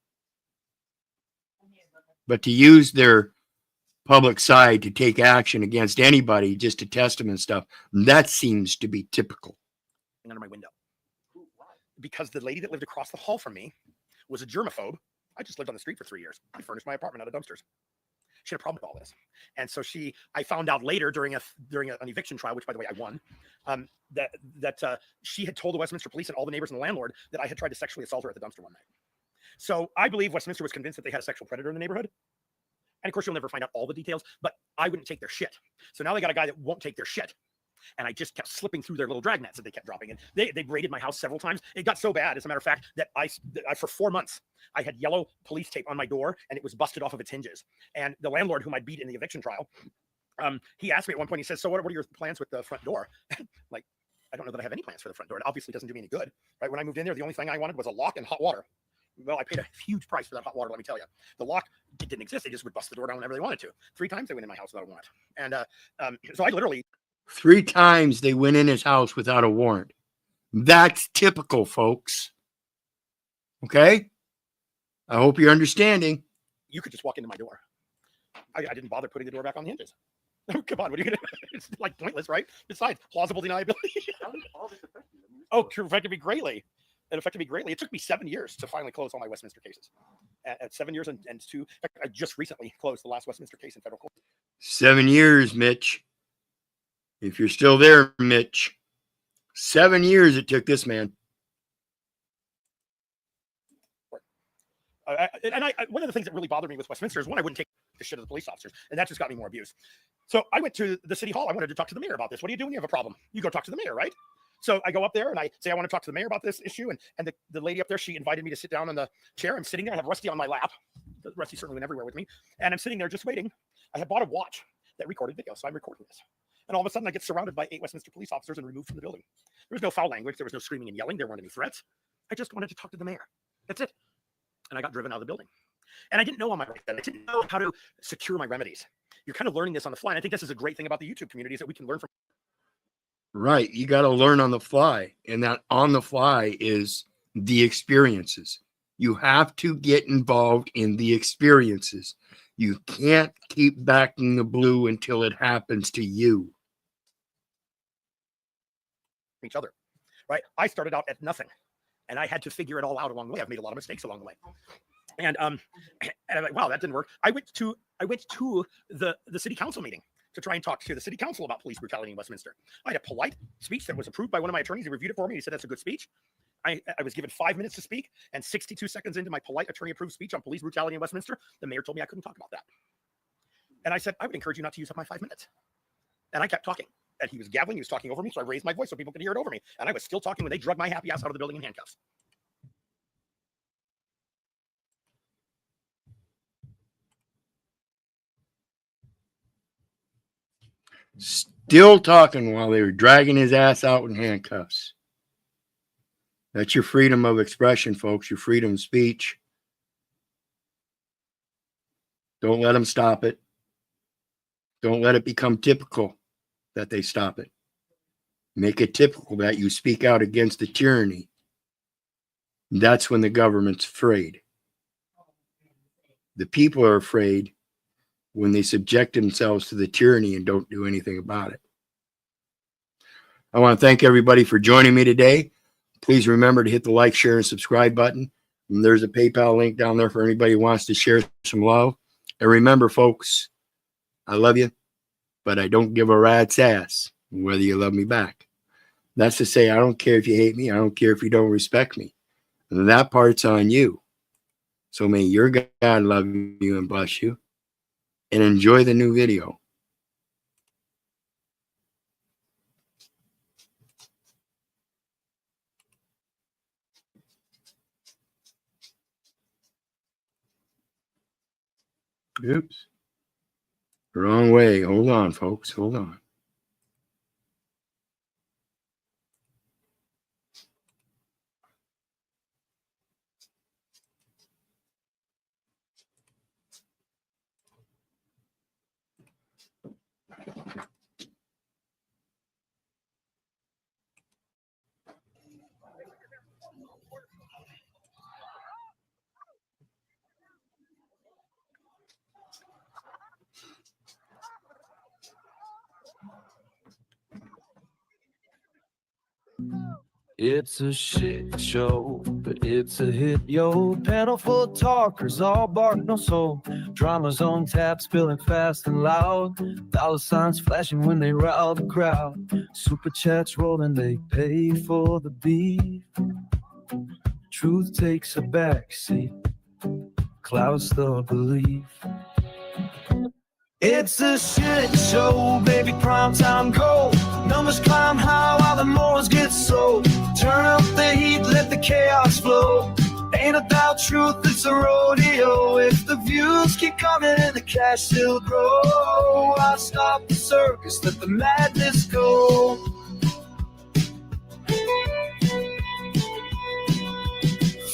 But to use their public side to take action against anybody just to test them and stuff, that seems to be typical. Under my window. Because the lady that lived across the hall from me was a germaphobe. I just lived on the street for 3 years. I furnished my apartment out of dumpsters. She had a problem with all this. And so I found out later during an eviction trial, which by the way I won, that she had told the Westminster police and all the neighbors and the landlord that I had tried to sexually assault her at the dumpster one night. So I believe Westminster was convinced that they had a sexual predator in the neighborhood. And of course, you'll never find out all the details, but I wouldn't take their shit. So now they got a guy that won't take their shit. And I just kept slipping through their little dragnets that they kept dropping in. They raided my house several times. It got so bad, as a matter of fact, that I for 4 months, I had yellow police tape on my door, and it was busted off of its hinges. And the landlord whom I beat in the eviction trial, he asked me at one point, he says, so what are your plans with the front door? Like, I don't know that I have any plans for the front door. It obviously doesn't do me any good. Right? When I moved in there, the only thing I wanted was a lock and hot water. Well, I paid a huge price for that hot water, let me tell you. The lock didn't exist. They just would bust the door down whenever they wanted to. 3 times they went in my house without a warrant. And so I literally... 3 times they went in his house without a warrant. That's typical, folks. Okay? I hope you're understanding. You could just walk into my door. I didn't bother putting the door back on the hinges. Come on, what are you going to... It's like pointless, right? Besides, plausible deniability. How did all this affect you? Oh, it affected me greatly. It affected me greatly. It took me 7 years to finally close all my Westminster cases. At 7 years and 2, in fact, I just recently closed the last Westminster case in federal court. 7 years, Mitch. If you're still there, Mitch. 7 years it took this man. One of the things that really bothered me with Westminster is, one, I wouldn't take the shit of the police officers, and that just got me more abuse. So I went to the city hall. I wanted to talk to the mayor about this. What do you do when you have a problem? You go talk to the mayor, right? So I go up there and I say, I want to talk to the mayor about this issue. And the lady up there, she invited me to sit down on the chair. I'm sitting there. I have Rusty on my lap. Rusty certainly went everywhere with me. And I'm sitting there just waiting. I had bought a watch that recorded video, so I'm recording this. And all of a sudden, I get surrounded by 8 Westminster police officers and removed from the building. There was no foul language. There was no screaming and yelling. There weren't any threats. I just wanted to talk to the mayor. That's it. And I got driven out of the building. And I didn't know on my right then. I didn't know how to secure my remedies. You're kind of learning this on the fly. And I think this is a great thing about the YouTube community, is that we can learn from. Right. You got to learn on the fly. And that on the fly is the experiences. You have to get involved in the experiences. You can't keep backing the blue until it happens to you. Each other, right? I started out at nothing, and I had to figure it all out along the way. I've made a lot of mistakes along the way. And I'm like, wow, that didn't work. I went to the city council meeting to try and talk to the city council about police brutality in Westminster. I had a polite speech that was approved by one of my attorneys. He reviewed it for me. He said, that's a good speech. I was given 5 minutes to speak, and 62 seconds into my polite attorney-approved speech on police brutality in Westminster, the mayor told me I couldn't talk about that. And I said, I would encourage you not to use up my 5 minutes. And I kept talking. And he was gabbling. He was talking over me, so I raised my voice so people could hear it over me. And I was still talking when they drug my happy ass out of the building in handcuffs. Still talking while they were dragging his ass out in handcuffs. That's your freedom of expression, folks. Your freedom of speech. Don't let them stop it. Don't let it become typical that they stop it. Make it typical that you speak out against the tyranny. That's when the government's afraid. The people are afraid when they subject themselves to the tyranny and don't do anything about it. I want to thank everybody for joining me today. Please remember to hit the like, share, and subscribe button. And there's a PayPal link down there for anybody who wants to share some love. And remember, folks, I love you, but I don't give a rat's ass whether you love me back. That's to say, I don't care if you hate me. I don't care if you don't respect me. And that part's on you. So may your God love you and bless you. And enjoy the new video. Oops. Wrong way. Hold on, folks. Hold on. It's a shit show, but it's a hit, yo. Panel full of talkers, all bark, no soul. Drama's on tap, spilling fast and loud. Dollar signs flashing when they rile the crowd. Super chats rolling, they pay for the beef. Truth takes a backseat, clouds the belief. It's a shit show, baby, primetime gold. Numbers climb high while the morals get sold. Turn up the heat, let the chaos flow. Ain't about truth, it's a rodeo. If the views keep coming and the cash still grow, I stop the circus, let the madness go.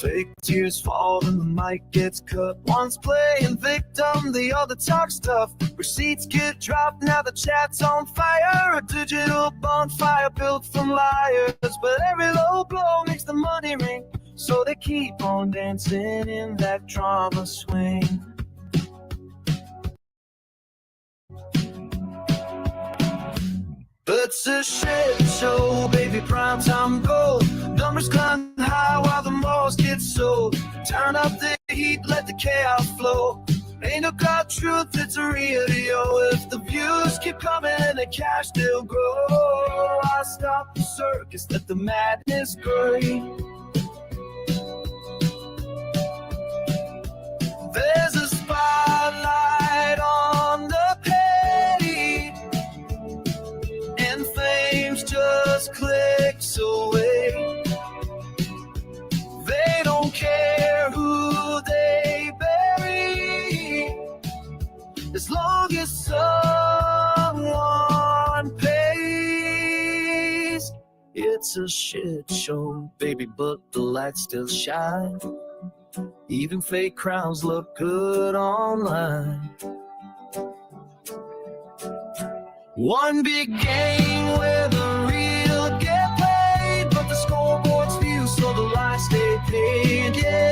Fake tears fall and the mic gets cut. One's playing victim, the other talks tough. Receipts get dropped, now the chat's on fire. A digital bonfire built from liars. But every low blow makes the money ring, so they keep on dancing in that drama swing. It's a shit show, baby, primetime gold. Numbers climb high while the malls get sold. Turn up the heat, let the chaos flow. Ain't no God truth, it's a reality, yo. If the views keep coming and the cash still grow, I stop the circus, let the madness grow. There's a spotlight on the petty, and fame's just clicks away. They don't care who they bury, as long as someone pays. It's a shit show, baby, but the lights still shine. Even fake crowns look good online. One big game where the real get played, but the scoreboard's few, so the lights stay paid. Yeah.